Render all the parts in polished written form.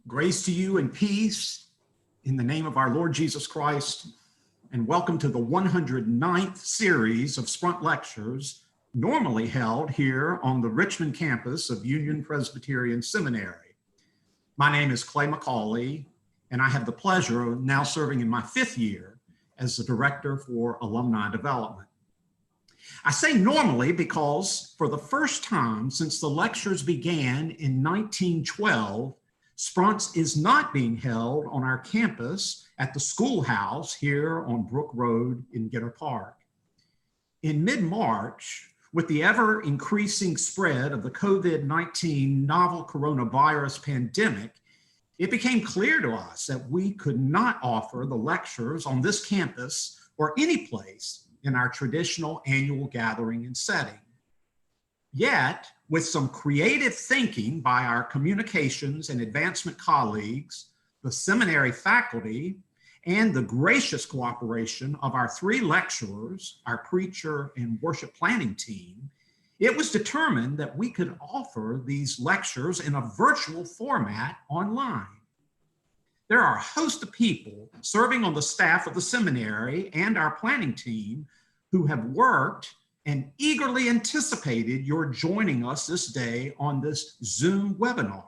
Grace to you and peace in the name of our Lord Jesus Christ, and welcome to the 109th series of Sprunt Lectures, normally held here on the Richmond campus of Union Presbyterian Seminary. My name is Clay McCauley, and I have the pleasure of now serving in my 5th year as the Director for Alumni Development. I say normally because for the first time since the lectures began in 1912, Sprunt's is not being held on our campus at the schoolhouse here on Brook Road in Gitter Park. In mid-March, with the ever-increasing spread of the COVID-19 novel coronavirus pandemic, it became clear to us that we could not offer the lectures on this campus or any place in our traditional annual gathering and setting. Yet, with some creative thinking by our communications and advancement colleagues, the seminary faculty, and the gracious cooperation of our 3 lecturers, our preacher and worship planning team, it was determined that we could offer these lectures in a virtual format online. There are a host of people serving on the staff of the seminary and our planning team who have worked and eagerly anticipated your joining us this day on this Zoom webinar.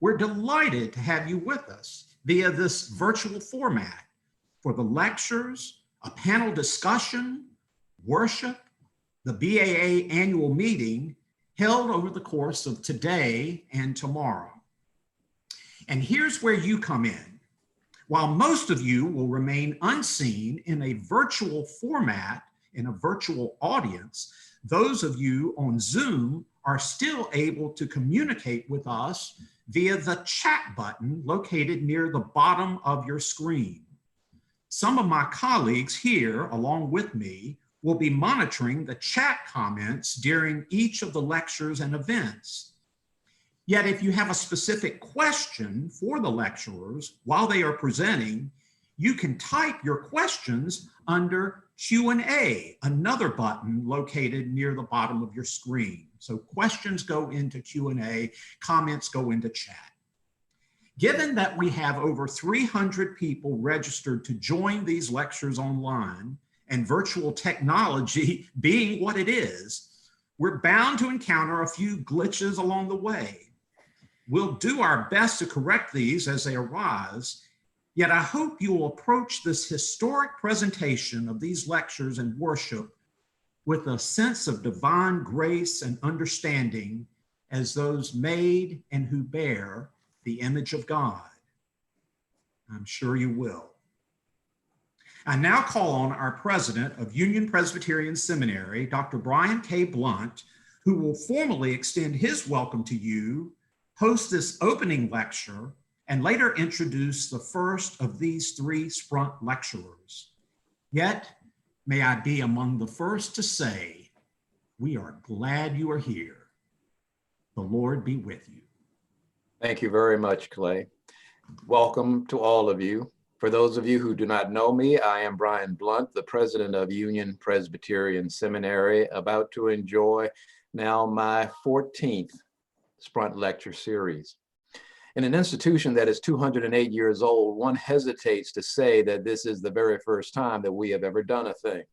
We're delighted to have you with us via this virtual format for the lectures, a panel discussion, worship, the BAA annual meeting held over the course of today and tomorrow. And here's where you come in. While most of you will remain unseen in a virtual format, in a virtual audience, those of you on Zoom are still able to communicate with us via the chat button located near the bottom of your screen. Some of my colleagues here, along with me, will be monitoring the chat comments during each of the lectures and events. Yet if you have a specific question for the lecturers while they are presenting, you can type your questions under Q&A, another button located near the bottom of your screen. So questions go into Q&A, comments go into chat. Given that we have over 300 people registered to join these lectures online, and virtual technology being what it is, we're bound to encounter a few glitches along the way. We'll do our best to correct these as they arise. Yet I hope you will approach this historic presentation of these lectures and worship with a sense of divine grace and understanding as those made and who bear the image of God. I'm sure you will. I now call on our president of Union Presbyterian Seminary, Dr. Brian K. Blunt, who will formally extend his welcome to you, host this opening lecture, and later introduce the first of these 3 Sprunt lecturers. Yet, may I be among the first to say, we are glad you are here. The Lord be with you. Thank you very much, Clay. Welcome to all of you. For those of you who do not know me, I am Brian Blunt, the president of Union Presbyterian Seminary, about to enjoy now my 14th Sprunt Lecture Series. In an institution that is 208 years old, one hesitates to say that this is the very first time that we have ever done a thing.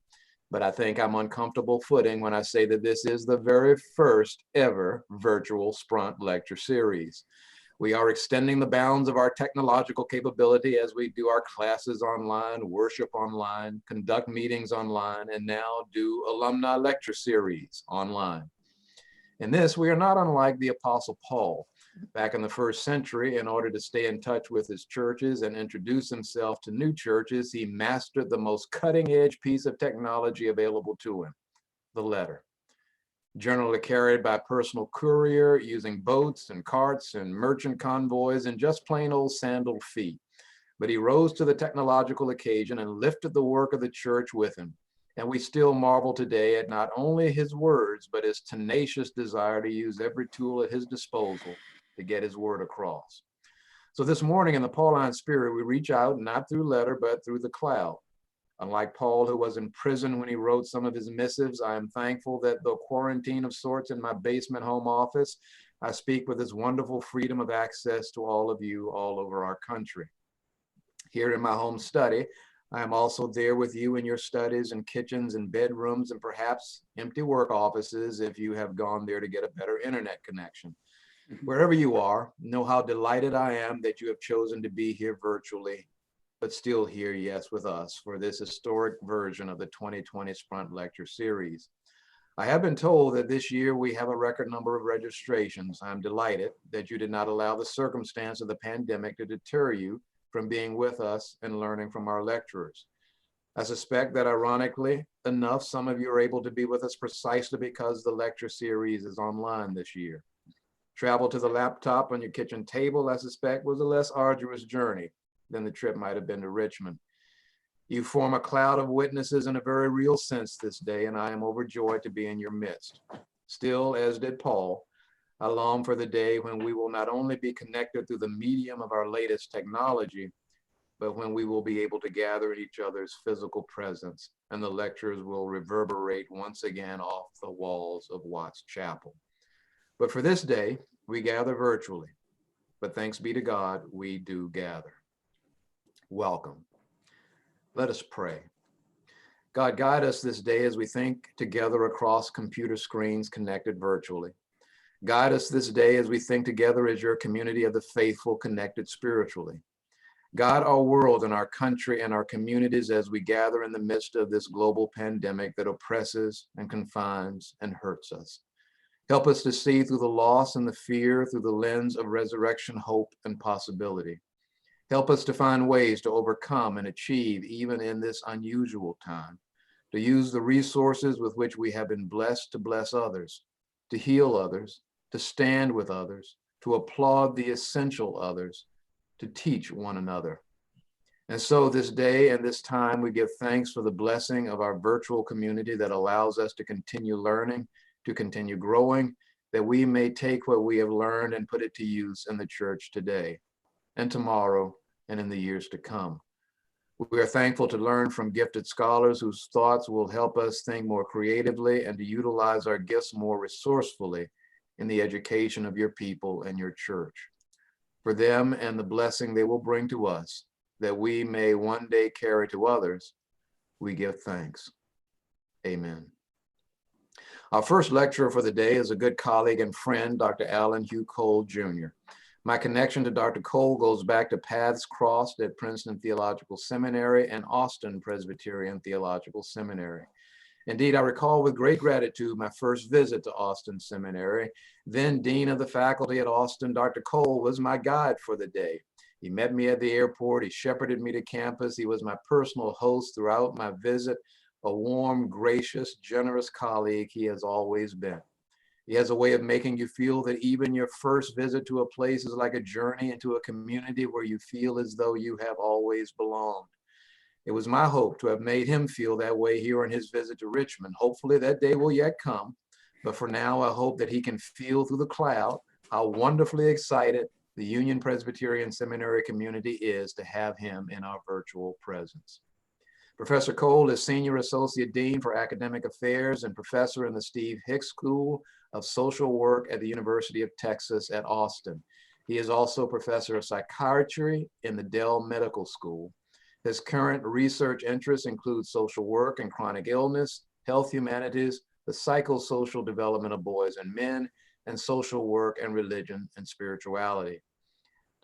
But I think I'm on comfortable footing when I say that this is the very first ever virtual Sprunt Lecture Series. We are extending the bounds of our technological capability as we do our classes online, worship online, conduct meetings online, and now do alumni lecture series online. In this, we are not unlike the Apostle Paul. Back in the 1st century, in order to stay in touch with his churches and introduce himself to new churches, he mastered the most cutting-edge piece of technology available to him, the letter. Generally carried by personal courier, using boats and carts and merchant convoys and just plain old sandaled feet. But he rose to the technological occasion and lifted the work of the church with him. And we still marvel today at not only his words, but his tenacious desire to use every tool at his disposal to get his word across. So this morning in the Pauline spirit, we reach out not through letter, but through the cloud. Unlike Paul, who was in prison when he wrote some of his missives, I am thankful that though quarantine of sorts in my basement home office, I speak with this wonderful freedom of access to all of you all over our country. Here in my home study, I am also there with you in your studies and kitchens and bedrooms and perhaps empty work offices if you have gone there to get a better internet connection. Wherever you are, know how delighted I am that you have chosen to be here virtually, but still here, yes, with us for this historic version of the 2020 Sprunt Lecture Series. I have been told that this year we have a record number of registrations. I'm delighted that you did not allow the circumstance of the pandemic to deter you from being with us and learning from our lecturers. I suspect that ironically enough, some of you are able to be with us precisely because the lecture series is online this year. Travel to the laptop on your kitchen table, I suspect, was a less arduous journey than the trip might have been to Richmond. You form a cloud of witnesses in a very real sense this day, and I am overjoyed to be in your midst. Still, as did Paul, I long for the day when we will not only be connected through the medium of our latest technology, but when we will be able to gather in each other's physical presence, and the lectures will reverberate once again off the walls of Watts Chapel. But for this day, we gather virtually. But thanks be to God, we do gather. Welcome. Let us pray. God, guide us this day as we think together across computer screens connected virtually. Guide us this day as we think together as your community of the faithful connected spiritually. Guide our world and our country and our communities as we gather in the midst of this global pandemic that oppresses and confines and hurts us. Help us to see through the loss and the fear through the lens of resurrection, hope, and possibility. Help us to find ways to overcome and achieve even in this unusual time, to use the resources with which we have been blessed to bless others, to heal others, to stand with others, to applaud the essential others, to teach one another. And so this day and this time, we give thanks for the blessing of our virtual community that allows us to continue learning, to continue growing, that we may take what we have learned and put it to use in the church today and tomorrow and in the years to come. We are thankful to learn from gifted scholars whose thoughts will help us think more creatively and to utilize our gifts more resourcefully in the education of your people and your church. For them and the blessing they will bring to us, that we may one day carry to others, we give thanks. Amen. Our first lecturer for the day is a good colleague and friend, Dr. Allan Hugh Cole, Jr. My connection to Dr. Cole goes back to paths crossed at Princeton Theological Seminary and Austin Presbyterian Theological Seminary. Indeed, I recall with great gratitude my first visit to Austin Seminary. Then Dean of the faculty at Austin, Dr. Cole, was my guide for the day. He met me at the airport. He shepherded me to campus. He was my personal host throughout my visit. A warm, gracious, generous colleague he has always been. He has a way of making you feel that even your first visit to a place is like a journey into a community where you feel as though you have always belonged. It was my hope to have made him feel that way here on his visit to Richmond. Hopefully that day will yet come, but for now I hope that he can feel through the cloud how wonderfully excited the Union Presbyterian Seminary community is to have him in our virtual presence. Professor Cole is Senior Associate Dean for Academic Affairs and Professor in the Steve Hicks School of Social Work at the University of Texas at Austin. He is also Professor of Psychiatry in the Dell Medical School. His current research interests include social work and chronic illness, health humanities, the psychosocial development of boys and men, and social work and religion and spirituality.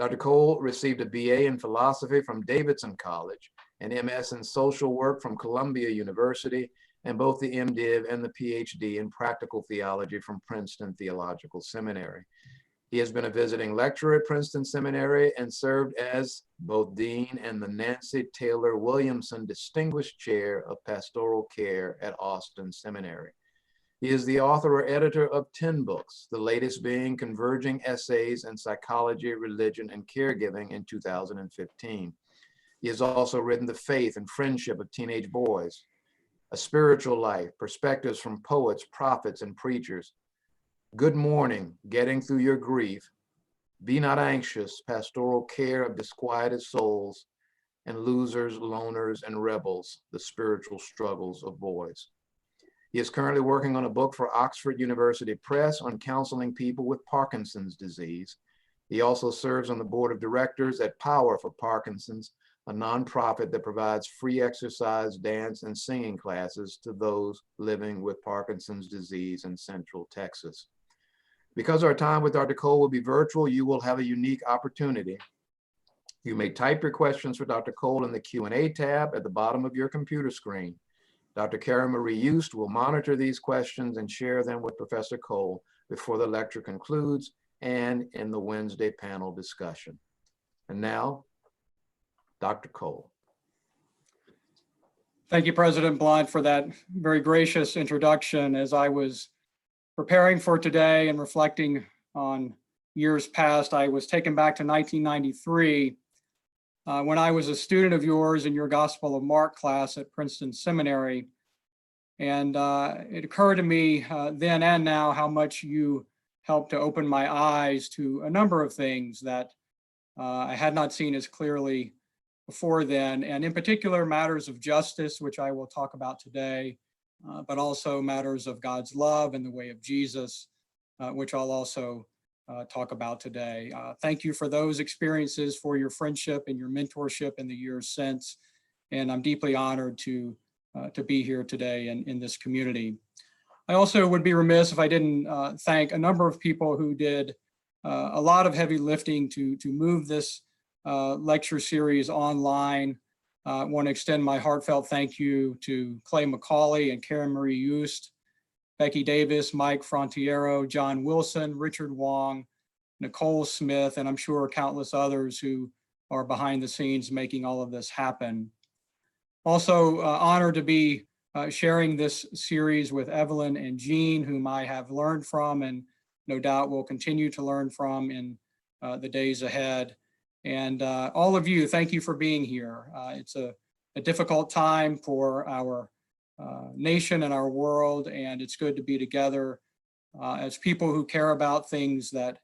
Dr. Cole received a BA in philosophy from Davidson College, an MS in social work from Columbia University, and both the MDiv and the Ph.D. in practical theology from Princeton Theological Seminary. He has been a visiting lecturer at Princeton Seminary and served as both dean and the Nancy Taylor Williamson Distinguished Chair of Pastoral Care at Austin Seminary. He is the author or editor of 10 books, the latest being Converging Essays in Psychology, Religion, and Caregiving in 2015. He has also written The Faith and Friendship of Teenage Boys, A Spiritual Life, Perspectives from Poets, Prophets, and Preachers, Good Morning, Getting Through Your Grief, Be Not Anxious, Pastoral Care of Disquieted Souls, and Losers, Loners, and Rebels, The Spiritual Struggles of Boys. He is currently working on a book for Oxford University Press on counseling people with Parkinson's disease. He also serves on the board of directors at Power for Parkinson's, a nonprofit that provides free exercise, dance, and singing classes to those living with Parkinson's disease in Central Texas. Because our time with Dr. Cole will be virtual, you will have a unique opportunity. You may type your questions for Dr. Cole in the Q&A tab at the bottom of your computer screen. Dr. Karen Marie Yost will monitor these questions and share them with Professor Cole before the lecture concludes and in the Wednesday panel discussion. And now, Dr. Cole. Thank you, President Blunt, for that very gracious introduction. As I was preparing for today and reflecting on years past, I was taken back to 1993 when I was a student of yours in your Gospel of Mark class at Princeton Seminary. And it occurred to me then and now how much you helped to open my eyes to a number of things that I had not seen as clearly before then, and in particular matters of justice, which I will talk about today, but also matters of God's love and the way of Jesus, which I'll also talk about today. Thank you for those experiences, for your friendship and your mentorship in the years since, and I'm deeply honored to be here today in this community. I also would be remiss if I didn't thank a number of people who did a lot of heavy lifting to move this lecture series online. I want to extend my heartfelt thank you to Clay McCauley and Karen Marie Yost, Becky Davis, Mike Frontiero, John Wilson, Richard Wong, Nicole Smith, and I'm sure countless others who are behind the scenes making all of this happen. Also honored to be sharing this series with Evelyn and Jean, whom I have learned from and no doubt will continue to learn from in the days ahead. And all of you, thank you for being here. It's a difficult time for our nation and our world, and it's good to be together as people who care about things that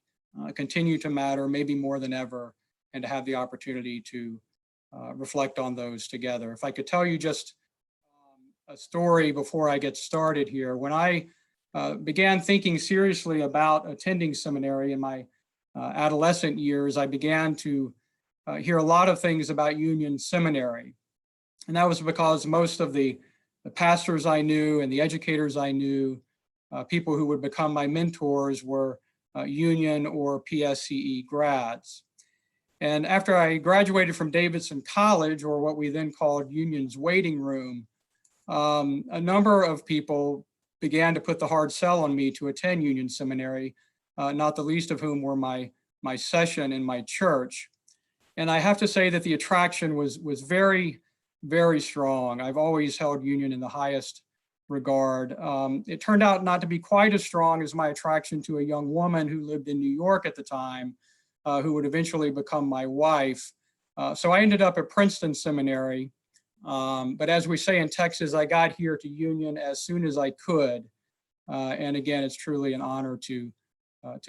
continue to matter, maybe more than ever, and to have the opportunity to reflect on those together. If I could tell you just a story before I get started here. When I began thinking seriously about attending seminary in my adolescent years, I began to hear a lot of things about Union Seminary. And that was because most of the pastors I knew and the educators I knew, people who would become my mentors, were Union or PSCE grads. And after I graduated from Davidson College, or what we then called Union's waiting room, a number of people began to put the hard sell on me to attend Union Seminary, not the least of whom were my session in my church. And I have to say that the attraction was very, very strong. I've always held Union in the highest regard. It turned out not to be quite as strong as my attraction to a young woman who lived in New York at the time, who would eventually become my wife. So I ended up at Princeton Seminary. But as we say in Texas, I got here to Union as soon as I could. And again, it's truly an honor to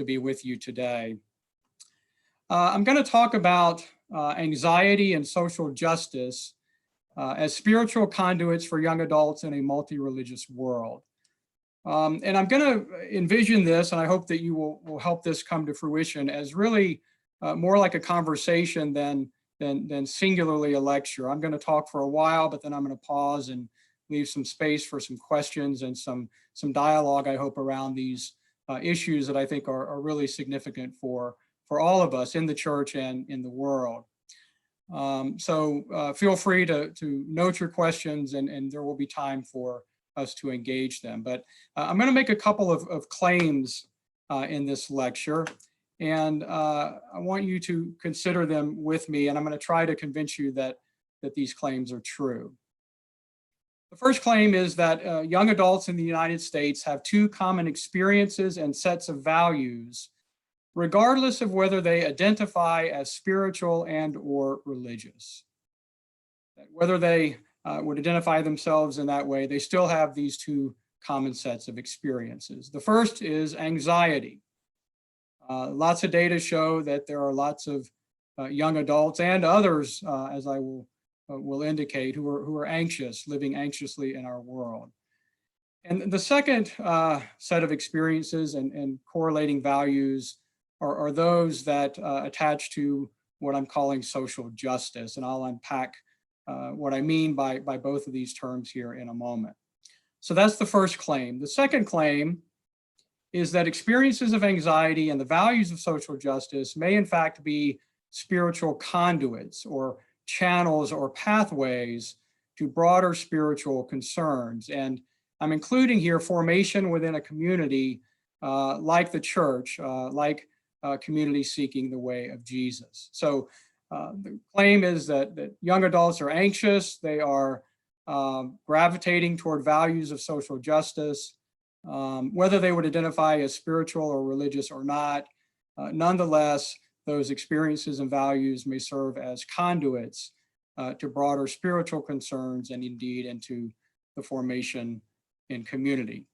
be with you today. I'm going to talk about anxiety and social justice as spiritual conduits for young adults in a multi-religious world. And I'm going to envision this, and I hope that you will help this come to fruition, as really more like a conversation than singularly a lecture. I'm going to talk for a while, but then I'm going to pause and leave some space for some questions and some dialogue, I hope, around these issues that I think are really significant for all of us in the church and in the world. So feel free to note your questions, and there will be time for us to engage them. But I'm going to make a couple of claims in this lecture, and I want you to consider them with me, and I'm going to try to convince you that these claims are true. The first claim is that young adults in the United States have two common experiences and sets of values, regardless of whether they identify as spiritual and or religious. That whether they would identify themselves in that way, they still have these two common sets of experiences. The first is anxiety. Lots of data show that there are lots of young adults and others, as I will indicate, who are anxious, living anxiously in our world. And the second set of experiences and correlating values are those that attach to what I'm calling social justice. And I'll unpack what I mean by both of these terms here in a moment. So that's the first claim. The second claim is that experiences of anxiety and the values of social justice may in fact be spiritual conduits or channels or pathways to broader spiritual concerns. And I'm including here formation within a community like the church, like community seeking the way of Jesus. So the claim is that young adults are anxious, they are gravitating toward values of social justice, whether they would identify as spiritual or religious or not. Nonetheless, those experiences and values may serve as conduits to broader spiritual concerns and indeed into the formation in community.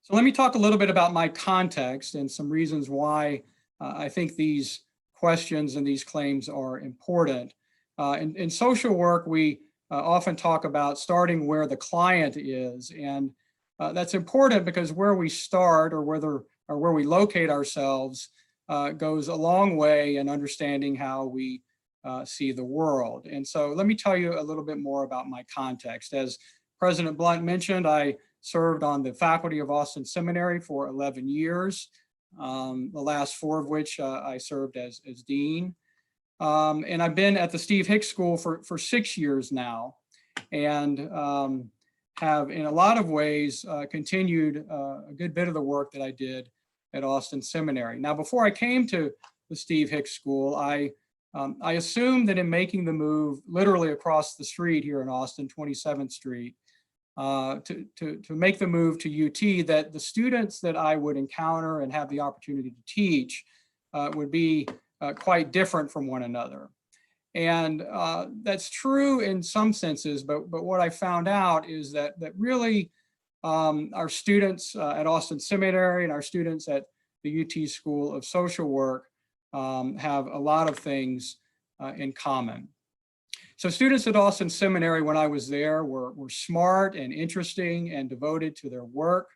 So let me talk a little bit about my context and some reasons why I think these questions and these claims are important. In social work, we often talk about starting where the client is, and that's important because where we start or where we locate ourselves goes a long way in understanding how we see the world. And so let me tell you a little bit more about my context. As President Blunt mentioned, I served on the faculty of Austin Seminary for 11 years, the last 4 of which I served as dean. And I've been at the Steve Hicks School for 6 years now, and have in a lot of ways continued a good bit of the work that I did at Austin Seminary. Now, before I came to the Steve Hicks School, I assumed that in making the move literally across the street here in Austin, 27th Street, to make the move to UT, that the students that I would encounter and have the opportunity to teach would be quite different from one another. And that's true in some senses, but what I found out is that really our students at Austin Seminary and our students at the UT School of Social Work have a lot of things in common. So students at Austin Seminary, when I was there, were smart and interesting and devoted to their work.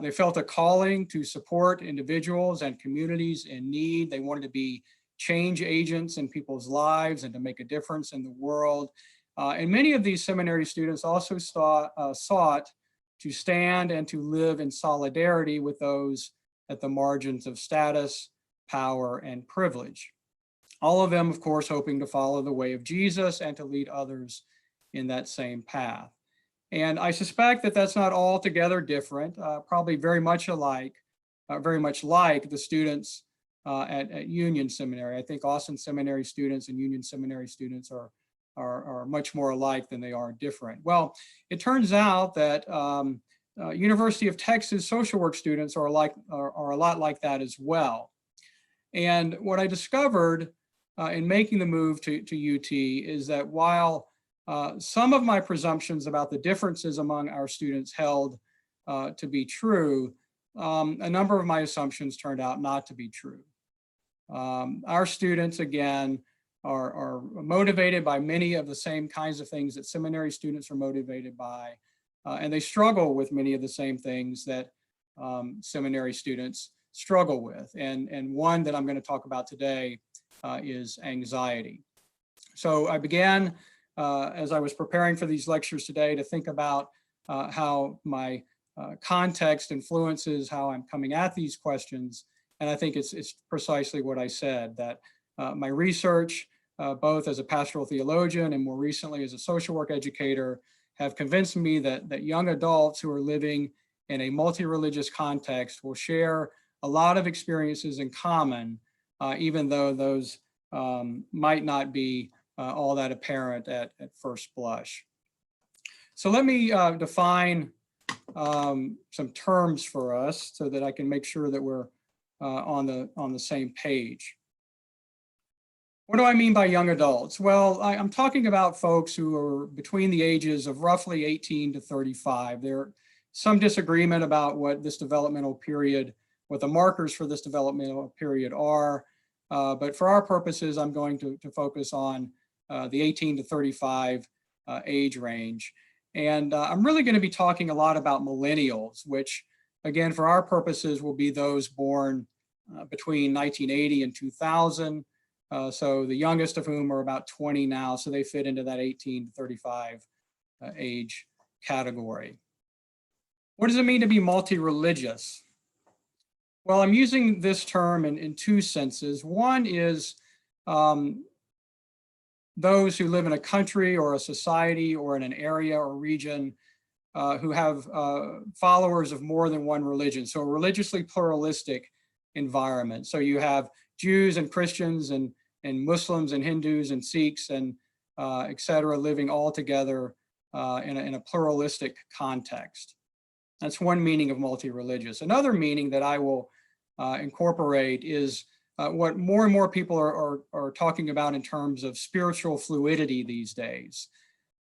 They felt a calling to support individuals and communities in need. They wanted to be change agents in people's lives and to make a difference in the world. And many of these seminary students also sought to stand and to live in solidarity with those at the margins of status, power, and privilege. All of them, of course, hoping to follow the way of Jesus and to lead others in that same path. And I suspect that that's not altogether different, probably very much like the students at Union Seminary. I think Austin Seminary students and Union Seminary students are much more alike than they are different. Well, it turns out that University of Texas social work students are a lot like that as well. And what I discovered in making the move to UT is that while some of my presumptions about the differences among our students held to be true, a number of my assumptions turned out not to be true. Our students, again, are motivated by many of the same kinds of things that seminary students are motivated by, and they struggle with many of the same things that seminary students struggle with. And one that I'm going to talk about today is anxiety. So I began, as I was preparing for these lectures today, to think about how my context influences how I'm coming at these questions. And I think it's precisely what I said, that my research, both as a pastoral theologian and more recently as a social work educator, have convinced me that young adults who are living in a multi-religious context will share a lot of experiences in common, even though those might not be all that apparent at first blush. So let me define some terms for us so that I can make sure that we're on the same page. What do I mean by young adults? Well, I'm talking about folks who are between the ages of roughly 18 to 35. There's some disagreement about what this developmental period, what the markers for this developmental period are. But for our purposes, I'm going to focus on the 18 to 35 age range. And I'm really going to be talking a lot about millennials, which again, for our purposes, will be those born between 1980 and 2000. So the youngest of whom are about 20 now, so they fit into that 18 to 35 age category. What does it mean to be multi-religious? Well, I'm using this term in two senses. One is those who live in a country or a society or in an area or region who have followers of more than one religion. So a religiously pluralistic environment. So you have Jews and Christians and Muslims and Hindus and Sikhs and et cetera, living all together in a pluralistic context. That's one meaning of multi-religious. Another meaning that I will incorporate is what more and more people are talking about in terms of spiritual fluidity these days.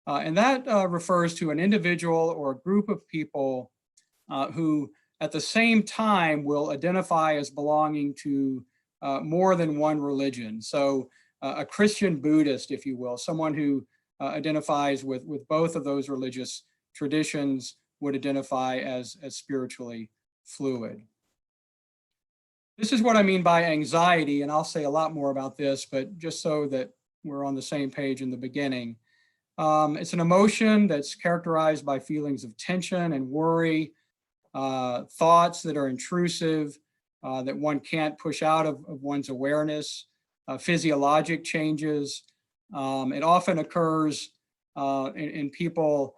And that refers to an individual or a group of people who at the same time will identify as belonging to more than one religion. So a Christian Buddhist, if you will, someone who identifies with both of those religious traditions would identify as spiritually fluid. This is what I mean by anxiety, and I'll say a lot more about this, but just so that we're on the same page in the beginning. It's an emotion that's characterized by feelings of tension and worry, thoughts that are intrusive, that one can't push out of one's awareness, physiologic changes. It often occurs in people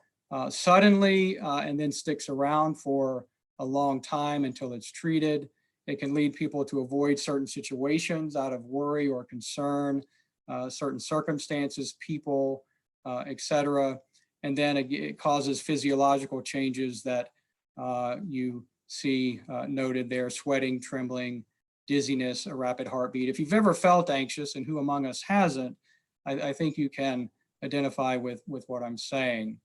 suddenly and then sticks around for a long time until it's treated. It can lead people to avoid certain situations out of worry or concern, certain circumstances, people, et cetera. And then it causes physiological changes that you see noted there: sweating, trembling, dizziness, a rapid heartbeat. If you've ever felt anxious, and who among us hasn't, I think you can identify with what I'm saying.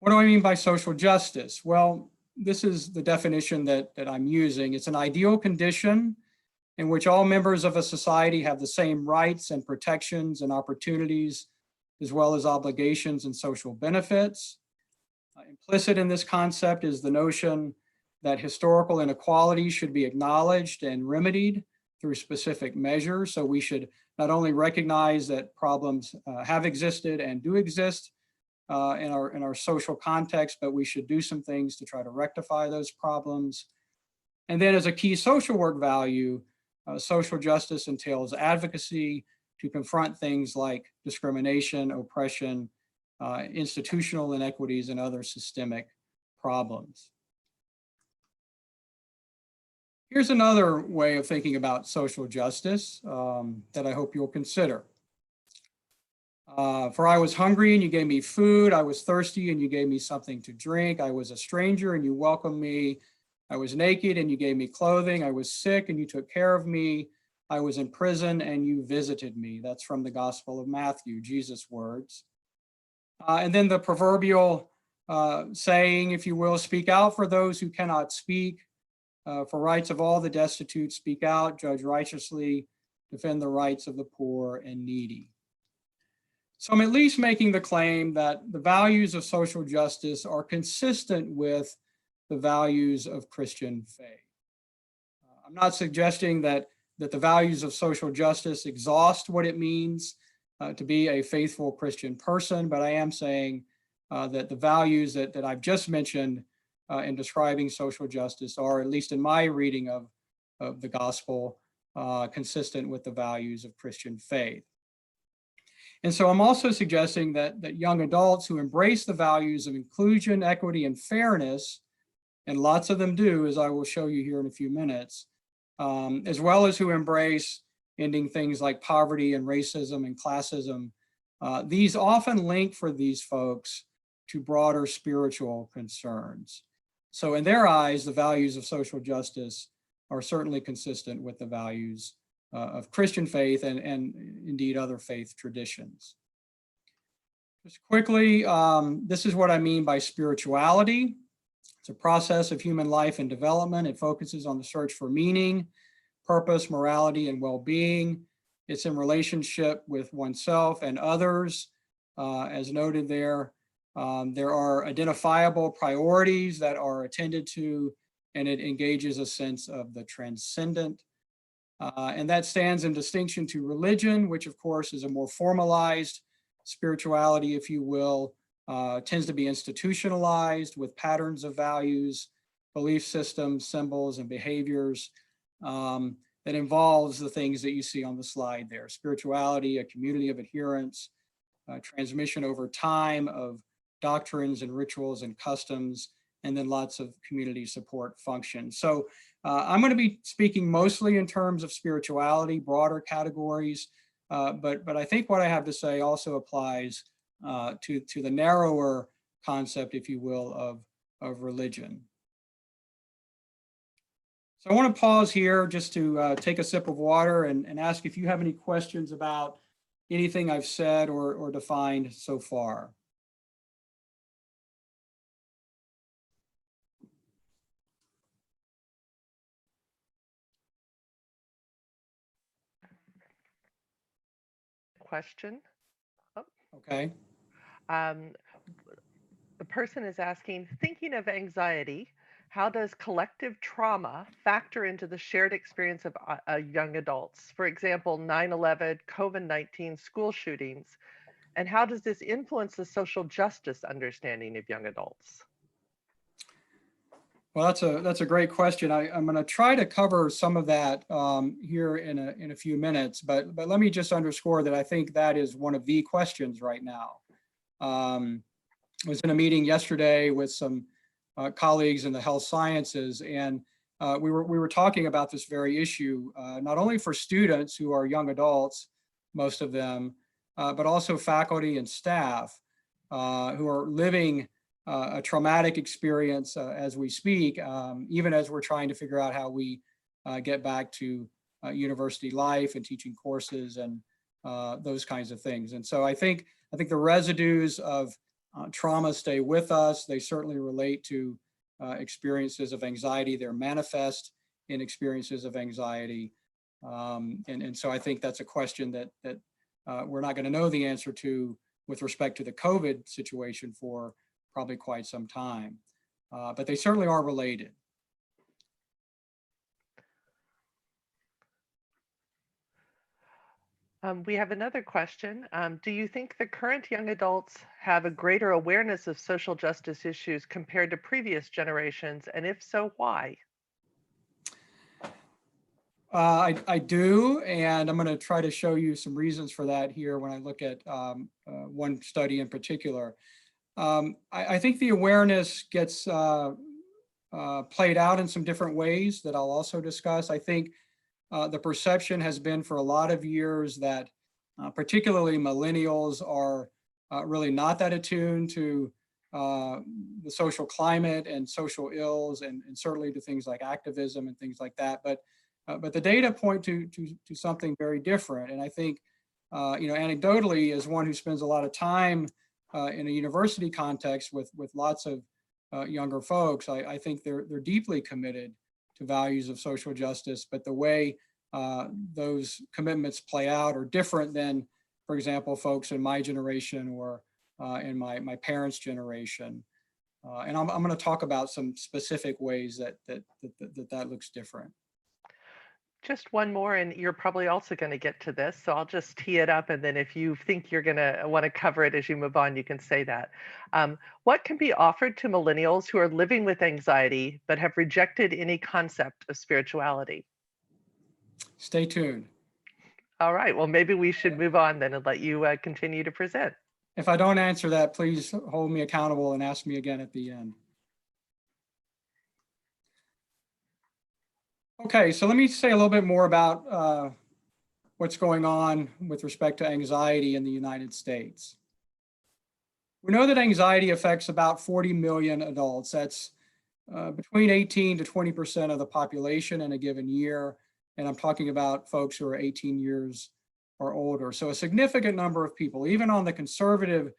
What do I mean by social justice? Well, this is the definition that I'm using. It's an ideal condition in which all members of a society have the same rights and protections and opportunities, as well as obligations and social benefits. Implicit in this concept is the notion that historical inequalities should be acknowledged and remedied through specific measures. So we should not only recognize that problems have existed and do exist in our social context, but we should do some things to try to rectify those problems. And then as a key social work value, social justice entails advocacy to confront things like discrimination, oppression, institutional inequities, and other systemic problems. Here's another way of thinking about social justice that I hope you'll consider. For I was hungry and you gave me food. I was thirsty and you gave me something to drink. I was a stranger and you welcomed me. I was naked and you gave me clothing. I was sick and you took care of me. I was in prison and you visited me. That's from the Gospel of Matthew, Jesus' words. And then the proverbial saying, if you will, speak out for those who cannot speak. For rights of all the destitute, speak out, judge righteously, defend the rights of the poor and needy. So I'm at least making the claim that the values of social justice are consistent with the values of Christian faith. I'm not suggesting that the values of social justice exhaust what it means to be a faithful Christian person, but I am saying that the values that I've just mentioned in describing social justice are, at least in my reading of the gospel, consistent with the values of Christian faith. And so I'm also suggesting that young adults who embrace the values of inclusion, equity, and fairness, and lots of them do, as I will show you here in a few minutes, as well as who embrace ending things like poverty and racism and classism, these often link for these folks to broader spiritual concerns. So in their eyes, the values of social justice are certainly consistent with the values of Christian faith and indeed other faith traditions. Just quickly, this is what I mean by spirituality. It's a process of human life and development. It focuses on the search for meaning, purpose, morality, and well-being. It's in relationship with oneself and others, as noted there. There are identifiable priorities that are attended to, and it engages a sense of the transcendent. And that stands in distinction to religion, which of course is a more formalized spirituality, if you will, tends to be institutionalized with patterns of values, belief systems, symbols, and behaviors that involves the things that you see on the slide there. Spirituality, a community of adherents, transmission over time of doctrines and rituals and customs, and then lots of community support functions. So I'm going to be speaking mostly in terms of spirituality, broader categories, but I think what I have to say also applies to the narrower concept, if you will, of religion. So I want to pause here just to take a sip of water and ask if you have any questions about anything I've said or defined so far. Question. Oh. Okay. The person is asking, thinking of anxiety, how does collective trauma factor into the shared experience of young adults? For example, 9/11, COVID-19, school shootings, and how does this influence the social justice understanding of young adults? Well, that's a great question. I'm going to try to cover some of that here in a few minutes, but let me just underscore that I think that is one of the questions right now. I was in a meeting yesterday with some colleagues in the health sciences, and we were talking about this very issue, not only for students who are young adults, most of them, but also faculty and staff who are living a traumatic experience as we speak, even as we're trying to figure out how we get back to university life and teaching courses and those kinds of things. And so I think the residues of trauma stay with us. They certainly relate to experiences of anxiety. They're manifest in experiences of anxiety. And so I think that's a question that we're not going to know the answer to with respect to the COVID situation for probably quite some time, but they certainly are related. We have another question. Do you think the current young adults have a greater awareness of social justice issues compared to previous generations? And if so, why? I do, and I'm going to try to show you some reasons for that here when I look at one study in particular. I think the awareness gets played out in some different ways that I'll also discuss. I think the perception has been for a lot of years that particularly millennials are really not that attuned to the social climate and social ills, and certainly to things like activism and things like that. But the data point to something very different. And I think, anecdotally, as one who spends a lot of time in a university context with lots of younger folks, I think they're deeply committed to values of social justice, but the way those commitments play out are different than, for example, folks in my generation or in my parents' generation. And I'm going to talk about some specific ways that looks different. Just one more, and you're probably also going to get to this, so I'll just tee it up, and then if you think you're going to want to cover it as you move on, you can say that. What can be offered to millennials who are living with anxiety but have rejected any concept of spirituality? Stay tuned. All right, well, maybe we should move on then and let you continue to present. If I don't answer that, please hold me accountable and ask me again at the end. Okay, so let me say a little bit more about what's going on with respect to anxiety in the United States. We know that anxiety affects about 40 million adults. That's between 18 to 20% of the population in a given year. And I'm talking about folks who are 18 years or older. So a significant number of people, even on the conservative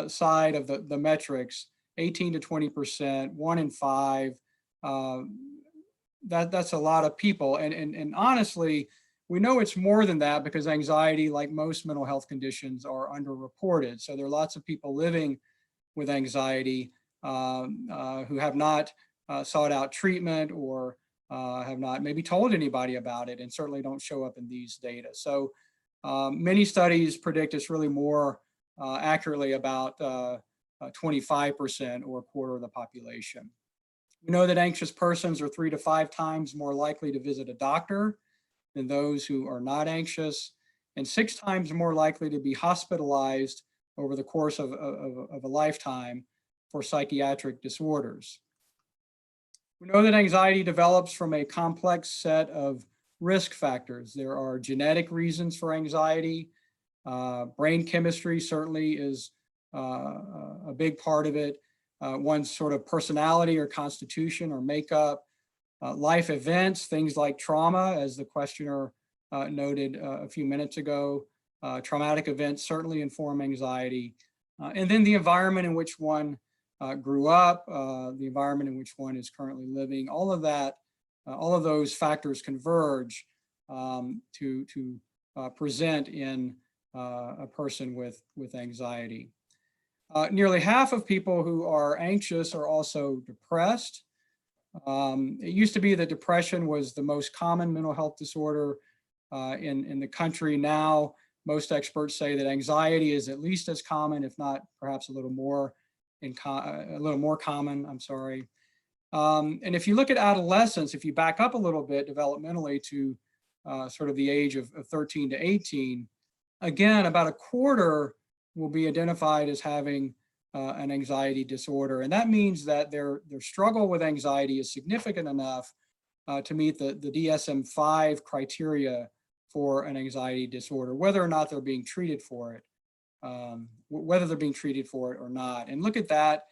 side of the metrics, 18 to 20%, 1 in 5, that's a lot of people. And honestly, we know it's more than that because anxiety, like most mental health conditions, are underreported. So there are lots of people living with anxiety who have not sought out treatment or have not maybe told anybody about it, and certainly don't show up in these data. So many studies predict it's really more accurately about 25% or a quarter of the population. We know that anxious persons are 3 to 5 times more likely to visit a doctor than those who are not anxious, and 6 times more likely to be hospitalized over the course of a lifetime for psychiatric disorders. We know that anxiety develops from a complex set of risk factors. There are genetic reasons for anxiety. Brain chemistry certainly is a big part of it. One's sort of personality or constitution or makeup. Life events, things like trauma, as the questioner noted a few minutes ago. Traumatic events certainly inform anxiety. And then the environment in which one grew up, the environment in which one is currently living, all of that, all of those factors converge to present in a person with anxiety. Nearly half of people who are anxious are also depressed. It used to be that depression was the most common mental health disorder in the country. Now, most experts say that anxiety is at least as common, if not perhaps a little more common, I'm sorry. And if you look at adolescents, if you back up a little bit developmentally to sort of the age of 13 to 18, again, about a quarter will be identified as having an anxiety disorder. And that means that their struggle with anxiety is significant enough to meet the DSM-5 criteria for an anxiety disorder, whether or not they're being treated for it, or not. And look at that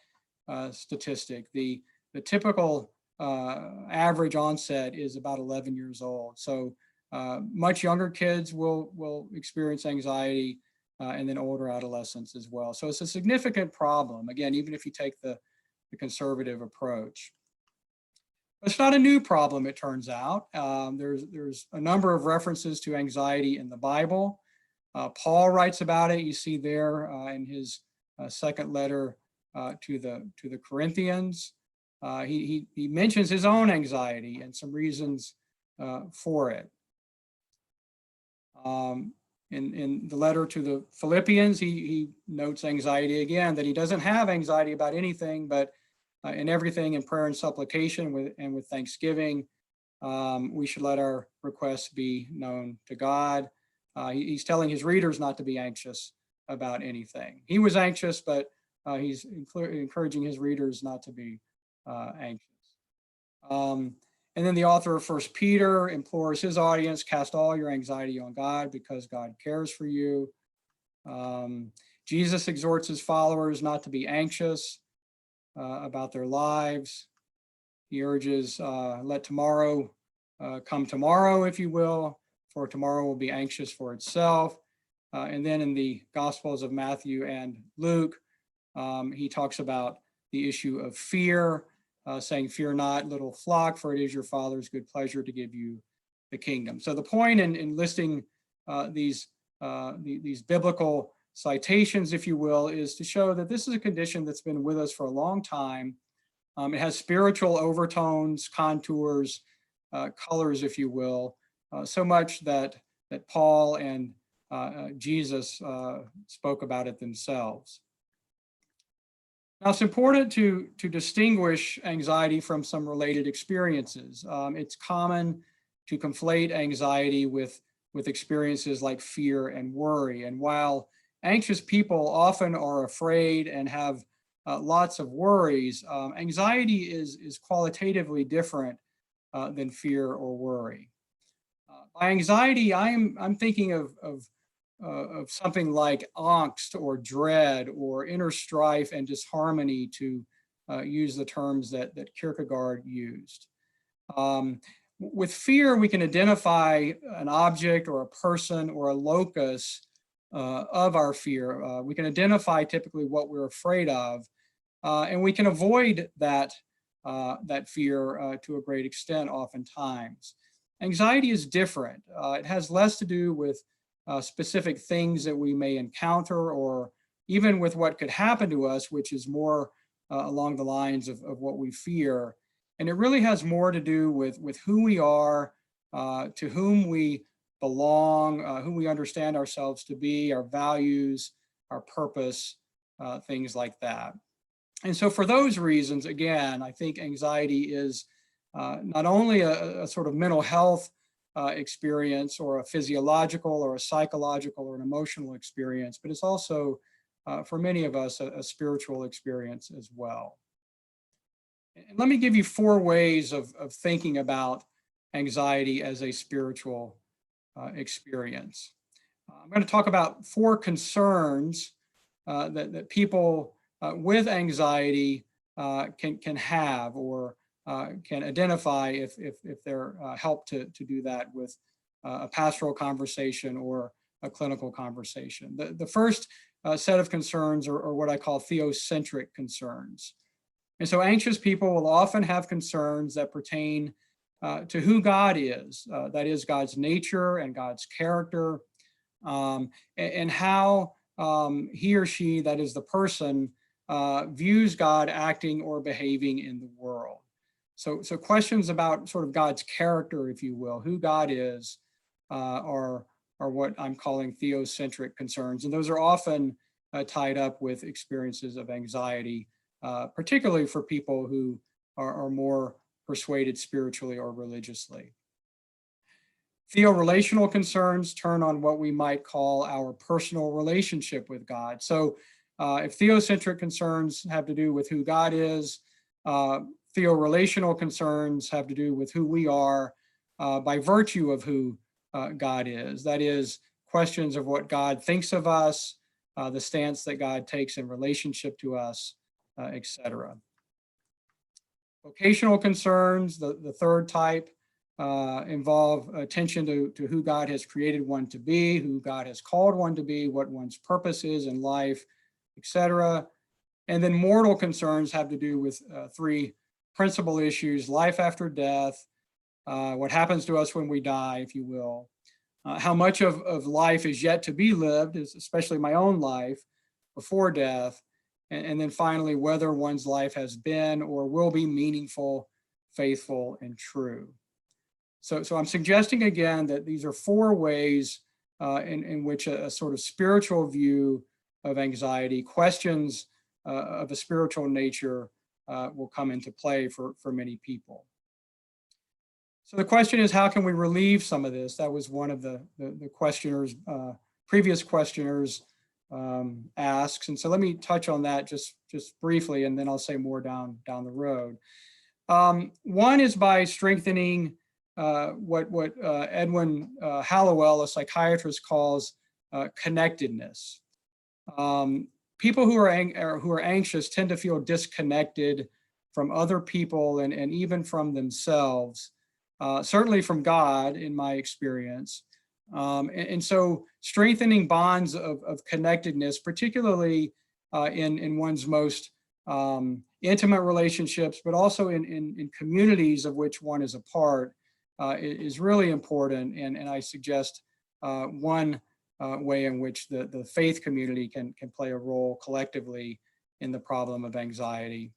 statistic. The typical average onset is about 11 years old. So much younger kids will experience anxiety, and then older adolescents as well. So it's a significant problem, again, even if you take the conservative approach. It's not a new problem, it turns out. There's a number of references to anxiety in the Bible. Paul writes about it. You see there in his second letter to the Corinthians. He mentions his own anxiety and some reasons for it. In the letter to the Philippians, he notes anxiety again, that he doesn't have anxiety about anything, but in everything, in prayer and supplication with thanksgiving, we should let our requests be known to God. He's telling his readers not to be anxious about anything. He was anxious, but he's encouraging his readers not to be anxious. And then the author of 1 Peter implores his audience, cast all your anxiety on God because God cares for you. Jesus exhorts his followers not to be anxious about their lives. He urges, let tomorrow come tomorrow, if you will, for tomorrow will be anxious for itself. And then in the Gospels of Matthew and Luke, he talks about the issue of fear, saying, fear not, little flock, for it is your Father's good pleasure to give you the kingdom. So the point in listing these biblical citations, if you will, is to show that this is a condition that's been with us for a long time. It has spiritual overtones, contours, colors, if you will, so much that Paul and Jesus spoke about it themselves. Now, it's important to distinguish anxiety from some related experiences. It's common to conflate anxiety with experiences like fear and worry. And while anxious people often are afraid and have lots of worries, anxiety is qualitatively different than fear or worry. By anxiety, I'm thinking of something like angst or dread or inner strife and disharmony, to use the terms that Kierkegaard used. With fear, we can identify an object or a person or a locus of our fear. We can identify typically what we're afraid of, and we can avoid that fear to a great extent oftentimes. Anxiety is different. It has less to do with specific things that we may encounter or even with what could happen to us, which is more along the lines of what we fear. And it really has more to do with who we are, to whom we belong, who we understand ourselves to be, our values, our purpose, things like that. And so for those reasons, again, I think anxiety is not only a sort of mental health experience, or a physiological or a psychological or an emotional experience, but it's also, for many of us, a spiritual experience as well. And let me give you 4 ways of thinking about anxiety as a spiritual experience. I'm going to talk about 4 concerns that people with anxiety can have, or can identify if they're helped to do that with a pastoral conversation or a clinical conversation. The first set of concerns are what I call theocentric concerns. And so anxious people will often have concerns that pertain to who God is, that is God's nature and God's character, and how he or she, that is the person, views God acting or behaving in the world. So questions about sort of God's character, if you will, who God is, are what I'm calling theocentric concerns. And those are often tied up with experiences of anxiety, particularly for people who are more persuaded spiritually or religiously. Theo-relational concerns turn on what we might call our personal relationship with God. So if theocentric concerns have to do with who God is, theo-relational concerns have to do with who we are by virtue of who God is. That is, questions of what God thinks of us, the stance that God takes in relationship to us, etc. Vocational concerns, the third type, involve attention to who God has created one to be, who God has called one to be, what one's purpose is in life, etc. And then mortal concerns have to do with 3 principal issues: life after death, what happens to us when we die, if you will, how much of life is yet to be lived, especially my own life, before death, and then finally, whether one's life has been or will be meaningful, faithful, and true. So I'm suggesting again that these are 4 ways in which a sort of spiritual view of anxiety, questions of a spiritual nature, will come into play for many people. So the question is, how can we relieve some of this? That was one of the questioners, previous questioners asks. And so let me touch on that just briefly, and then I'll say more down the road. One is by strengthening what Edwin Hallowell, a psychiatrist, calls connectedness. People who are anxious tend to feel disconnected from other people and even from themselves, certainly from God, in my experience. And so strengthening bonds of connectedness, particularly in one's most intimate relationships, but also in communities of which one is a part, is really important. And I suggest one way in which the faith community can play a role collectively in the problem of anxiety.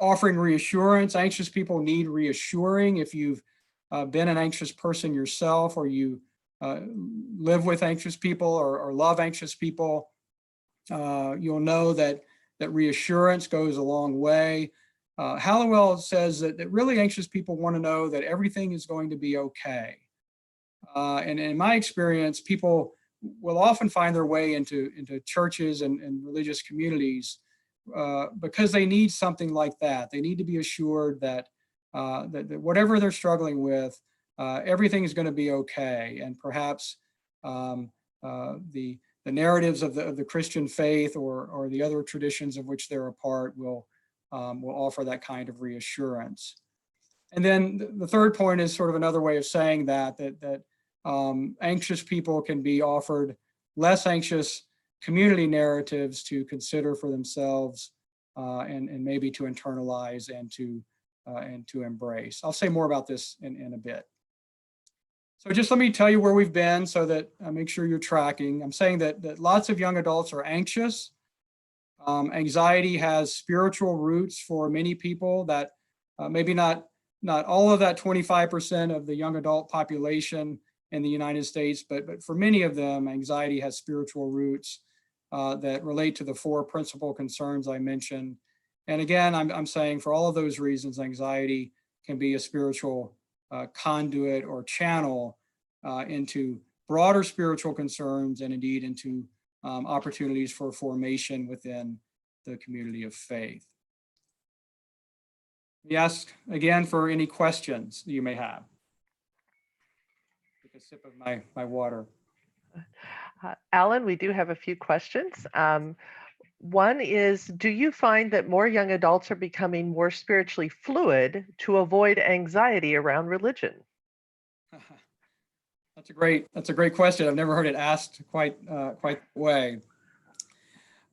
Offering reassurance. Anxious people need reassuring. If you've been an anxious person yourself, or you live with anxious people or love anxious people, you'll know that reassurance goes a long way. Hallowell says that really anxious people want to know that everything is going to be okay. And in my experience, people will often find their way into churches and religious communities because they need something like that. They need to be assured that that whatever they're struggling with, everything is going to be okay. And perhaps the narratives of the Christian faith or the other traditions of which they're a part will offer that kind of reassurance. And then the third point is sort of another way of saying that anxious people can be offered less anxious community narratives to consider for themselves and maybe to internalize and to embrace. I'll say more about this in a bit. So just let me tell you where we've been so that I make sure you're tracking. I'm saying that lots of young adults are anxious. Anxiety has spiritual roots for many people that maybe not all of that 25% of the young adult population in the United States, but for many of them, anxiety has spiritual roots that relate to the four principal concerns I mentioned. And again, I'm saying for all of those reasons, anxiety can be a spiritual conduit or channel into broader spiritual concerns and indeed into opportunities for formation within the community of faith. We ask again for any questions you may have. Take a sip of my water. Allan, we do have a few questions. One is, do you find that more young adults are becoming more spiritually fluid to avoid anxiety around religion? That's a great question. I've never heard it asked quite the way.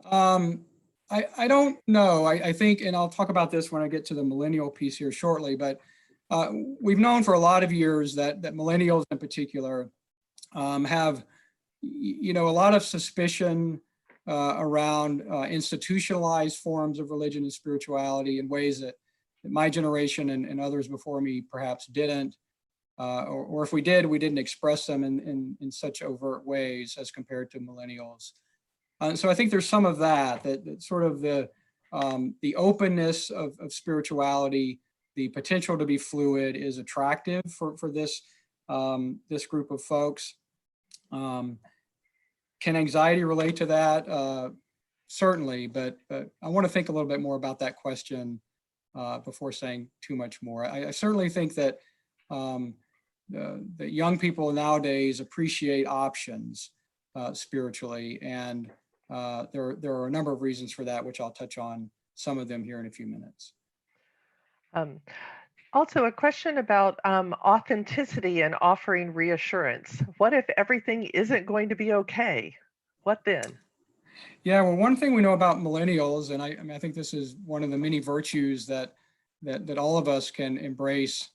I don't know. I think, and I'll talk about this when I get to the millennial piece here shortly, but we've known for a lot of years that millennials in particular have, a lot of suspicion around institutionalized forms of religion and spirituality in ways that my generation and others before me perhaps didn't, or if we did, we didn't express them in such overt ways as compared to millennials. So I think there's some of that sort of the openness of spirituality, the potential to be fluid is attractive for this group of folks. Can anxiety relate to that? Certainly, but I want to think a little bit more about that question before saying too much more. I certainly think that the young people nowadays appreciate options spiritually, and there are a number of reasons for that, which I'll touch on some of them here in a few minutes. Also, a question about authenticity and offering reassurance. What if everything isn't going to be okay? What then? Yeah, well, one thing we know about millennials, and I think this is one of the many virtues that all of us can embrace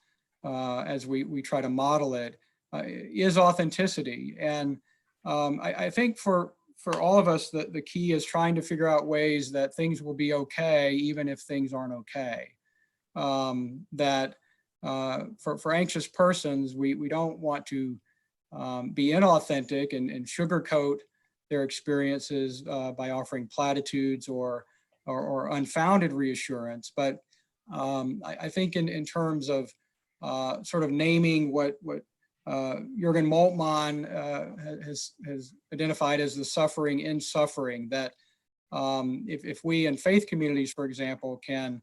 as we try to model it, is authenticity. And I think for all of us, the key is trying to figure out ways that things will be okay, even if things aren't okay. That for anxious persons, we don't want to be inauthentic and sugarcoat their experiences by offering platitudes or unfounded reassurance. But I think in terms of sort of naming what Jürgen Moltmann has identified as the suffering in suffering, that if we in faith communities, for example, can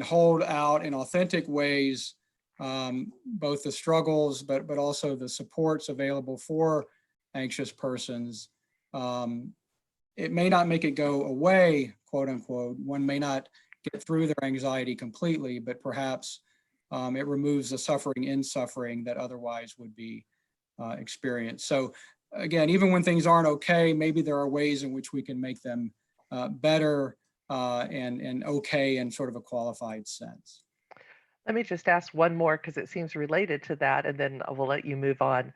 hold out in authentic ways both the struggles but also the supports available for anxious persons, it may not make it go away, quote unquote. One may not get through their anxiety completely, but perhaps it removes the suffering in suffering that otherwise would be experienced. So again, even when things aren't okay, maybe there are ways in which we can make them better and okay in sort of a qualified sense. Let me just ask one more because it seems related to that, and then we'll let you move on.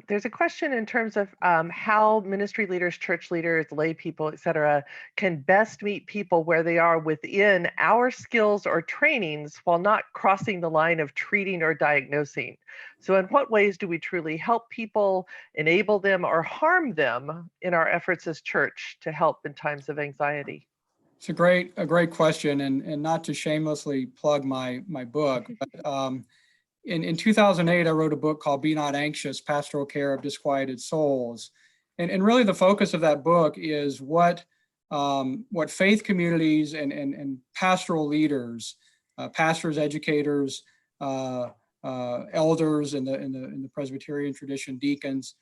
There's a question in terms of how ministry leaders, church leaders, lay people, et cetera, can best meet people where they are within our skills or trainings while not crossing the line of treating or diagnosing. So in what ways do we truly help people, enable them, or harm them in our efforts as church to help in times of anxiety? It's a great question, and not to shamelessly plug my book, but in 2008, I wrote a book called Be Not Anxious, Pastoral Care of Disquieted Souls. And really the focus of that book is what faith communities and pastoral leaders, pastors, educators, elders in the Presbyterian tradition, deacons,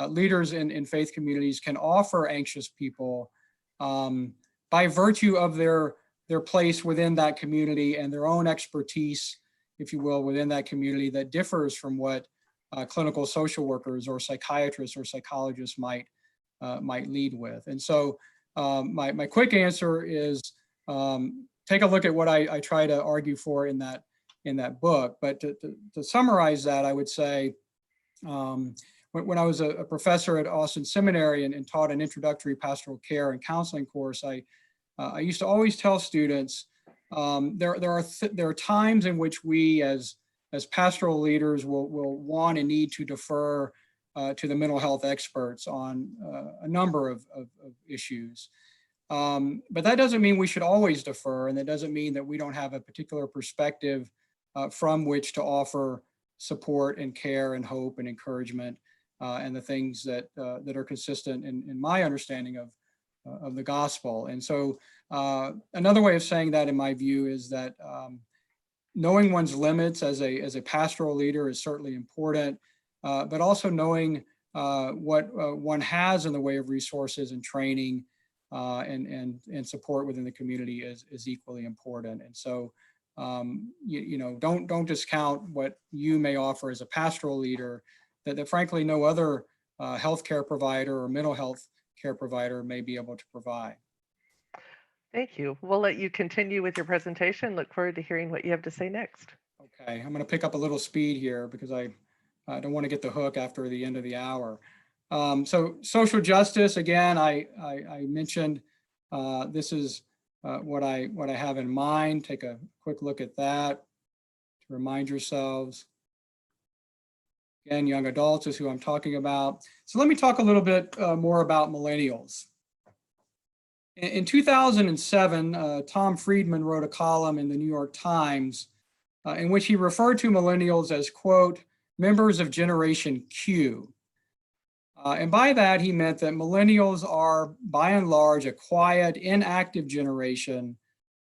leaders in faith communities can offer anxious people by virtue of their place within that community and their own expertise, if you will, within that community that differs from what clinical social workers or psychiatrists or psychologists might lead with. And so my quick answer is take a look at what I try to argue for in that in that book. But to summarize that, I would say, when I was a professor at Austin Seminary and taught an introductory pastoral care and counseling course, I used to always tell students there are times in which we as pastoral leaders will want and need to defer to the mental health experts on a number of issues. But that doesn't mean we should always defer, and that doesn't mean that we don't have a particular perspective from which to offer support and care and hope and encouragement and the things that are consistent in my understanding of the gospel. And so another way of saying that, in my view, is that knowing one's limits as a pastoral leader is certainly important, but also knowing what one has in the way of resources and training and support within the community is equally important. And so, don't discount what you may offer as a pastoral leader that frankly no other healthcare provider or mental health care provider may be able to provide. Thank you. We'll let you continue with your presentation. Look forward to hearing what you have to say next. Okay, I'm going to pick up a little speed here because I don't want to get the hook after the end of the hour. So social justice, again, I mentioned this is what I have in mind. Take a quick look at that to remind yourselves. Again, young adults is who I'm talking about. So let me talk a little bit more about millennials. In 2007, Tom Friedman wrote a column in the New York Times in which he referred to millennials as, quote, members of Generation Q. And by that, he meant that millennials are, by and large, a quiet, inactive generation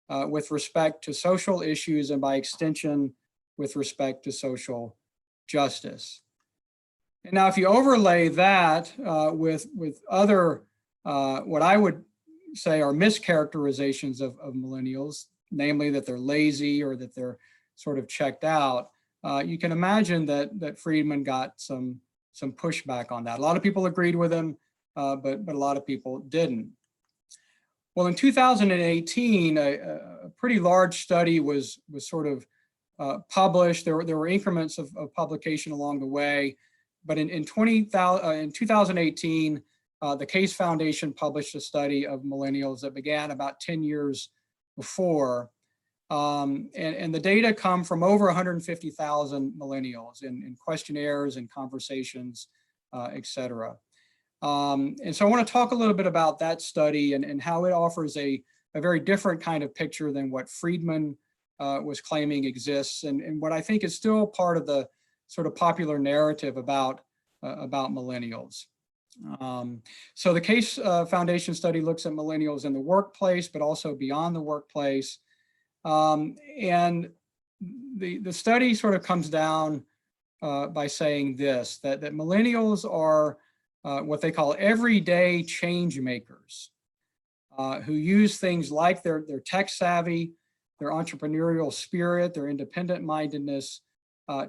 with respect to social issues and, by extension, with respect to social justice. And now, if you overlay that with other, what I would say are mischaracterizations of millennials, namely that they're lazy or that they're sort of checked out, you can imagine that Friedman got some pushback on that. A lot of people agreed with him, but a lot of people didn't. Well, in 2018, a pretty large study was sort of published. There were increments of publication along the way, but in 2018, the Case Foundation published a study of millennials that began about 10 years before. And the data come from over 150,000 millennials in questionnaires and conversations, et cetera. And so I want to talk a little bit about that study and how it offers a very different kind of picture than what Friedman was claiming exists, and what I think is still part of the sort of popular narrative about millennials. So the Case Foundation study looks at millennials in the workplace, but also beyond the workplace. And the study sort of comes down by saying this, that millennials are what they call everyday change makers, who use things like their tech savvy, their entrepreneurial spirit, their independent mindedness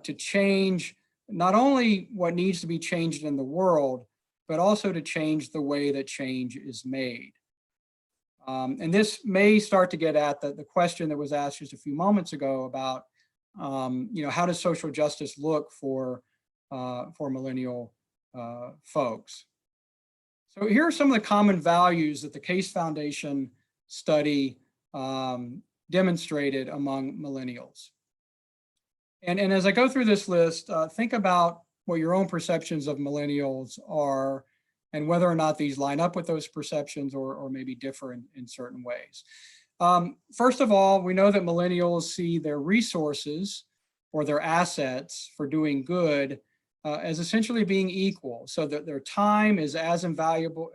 to change not only what needs to be changed in the world, but also to change the way that change is made. And this may start to get at the question that was asked just a few moments ago about, how does social justice look for millennial folks? So here are some of the common values that the Case Foundation study demonstrated among millennials. And as I go through this list, think about what your own perceptions of millennials are and whether or not these line up with those perceptions or maybe differ in certain ways. First of all, we know that millennials see their resources or their assets for doing good as essentially being equal, so that their time is as valuable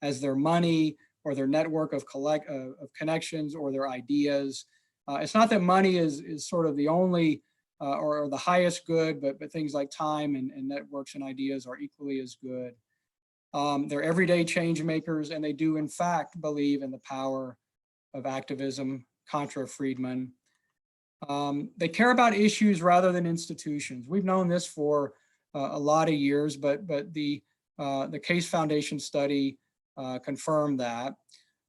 as their money or their network of connections or their ideas. It's not that money is sort of the only or the highest good, but things like time and networks and ideas are equally as good. They're everyday change makers, and they do in fact believe in the power of activism, contra Friedman. They care about issues rather than institutions. We've known this for a lot of years, but the Case Foundation study confirmed that.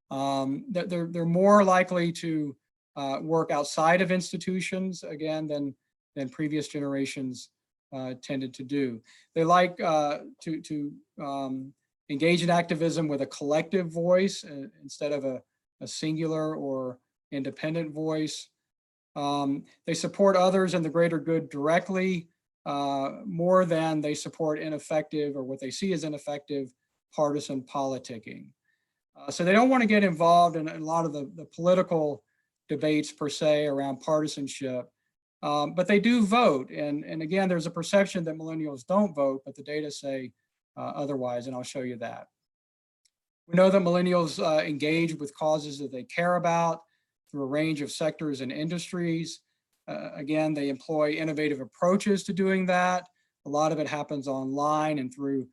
That they're more likely to work outside of institutions, again, than previous generations tended to do. They like to engage in activism with a collective voice instead of a singular or independent voice. They support others and the greater good directly more than they support ineffective, or what they see as ineffective, partisan politicking. So they don't want to get involved in a lot of the political debates per se around partisanship, but they do vote. And again, there's a perception that millennials don't vote, but the data say otherwise, and I'll show you that. We know that millennials engage with causes that they care about through a range of sectors and industries. Again, they employ innovative approaches to doing that. A lot of it happens online and through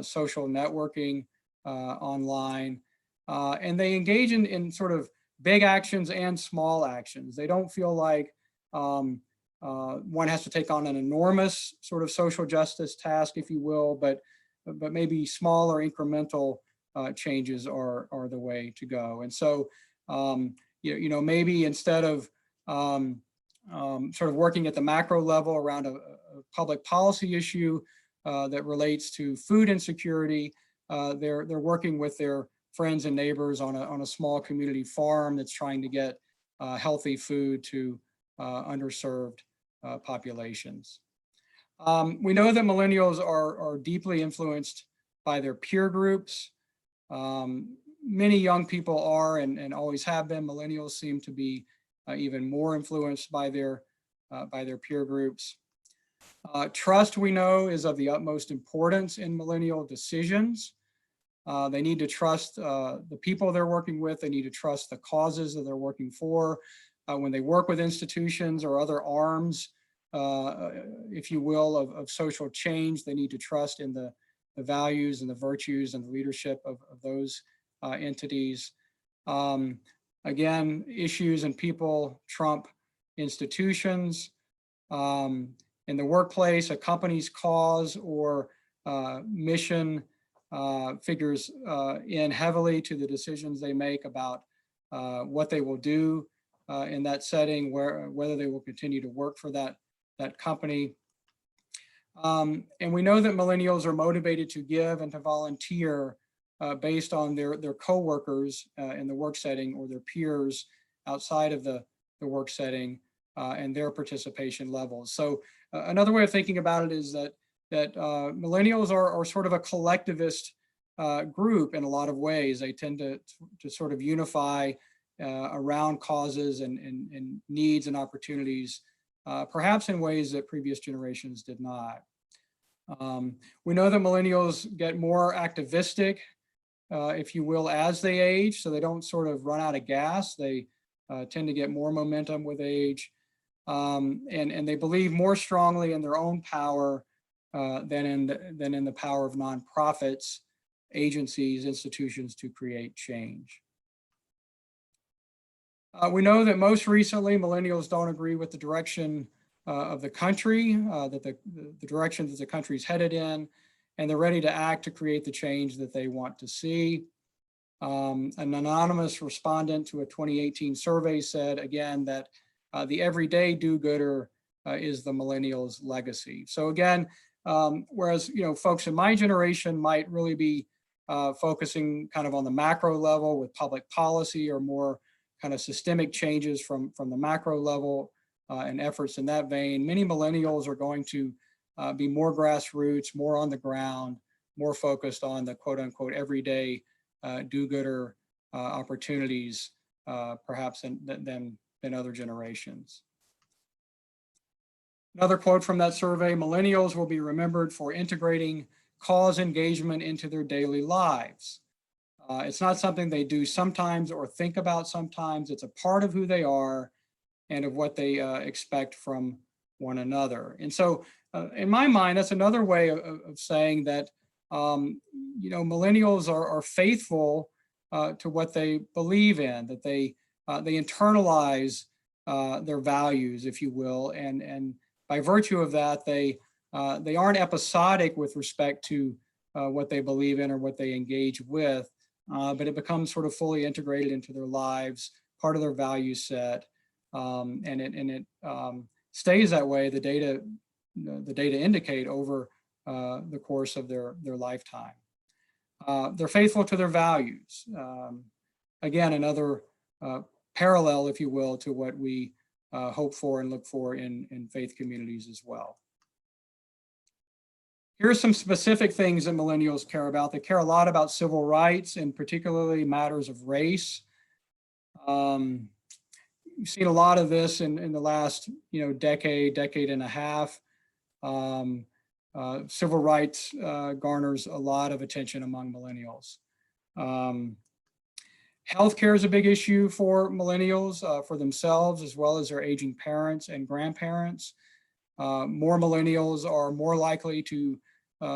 social networking online. And they engage in sort of big actions and small actions. They don't feel like one has to take on an enormous sort of social justice task, if you will, but maybe small or incremental changes are the way to go. And so, maybe instead of sort of working at the macro level around a public policy issue that relates to food insecurity, they're working with their friends and neighbors on a small community farm that's trying to get healthy food to underserved populations. We know that millennials are deeply influenced by their peer groups. Many young people are and always have been. Millennials seem to be even more influenced by their peer groups. Trust, we know, is of the utmost importance in millennial decisions. They need to trust the people they're working with. They need to trust the causes that they're working for. When they work with institutions or other arms, if you will, of social change, they need to trust in the values and the virtues and the leadership of those entities. Again, issues and people trump institutions. In the workplace, a company's cause or mission figures in heavily to the decisions they make about what they will do in that setting, whether they will continue to work for that company. And we know that millennials are motivated to give and to volunteer based on their coworkers in the work setting or their peers outside of the work setting and their participation levels. So another way of thinking about it is that millennials are sort of a collectivist group in a lot of ways. They tend to sort of unify around causes and needs and opportunities, perhaps in ways that previous generations did not. We know that millennials get more activistic, if you will, as they age, so they don't sort of run out of gas. They tend to get more momentum with age, and they believe more strongly in their own power than in the power of nonprofits, agencies, institutions to create change. We know that most recently, millennials don't agree with the direction of the country, that the direction that the country is headed in, and they're ready to act to create the change that they want to see. An anonymous respondent to a 2018 survey said, again, that the everyday do-gooder is the millennials' legacy. So again, whereas folks in my generation might really be focusing kind of on the macro level with public policy or more kind of systemic changes from the macro level and efforts in that vein, many millennials are going to be more grassroots, more on the ground, more focused on the quote unquote everyday do-gooder opportunities, perhaps than other generations. Another quote from that survey: millennials will be remembered for integrating cause engagement into their daily lives. It's not something they do sometimes or think about sometimes. It's a part of who they are and of what they expect from one another. And so in my mind, that's another way of saying that, millennials are faithful to what they believe in, that they internalize their values, if you will. And by virtue of that, they aren't episodic with respect to what they believe in or what they engage with, but it becomes sort of fully integrated into their lives, part of their value set, and it stays that way. The data indicate over the course of their lifetime. They're faithful to their values. Again, another parallel, if you will, to what we hope for and look for in faith communities as well. Here are some specific things that millennials care about. They care a lot about civil rights, and particularly matters of race. You've seen a lot of this in the last decade and a half. Civil rights garners a lot of attention among millennials. Healthcare is a big issue for millennials, for themselves, as well as their aging parents and grandparents. More millennials are more likely to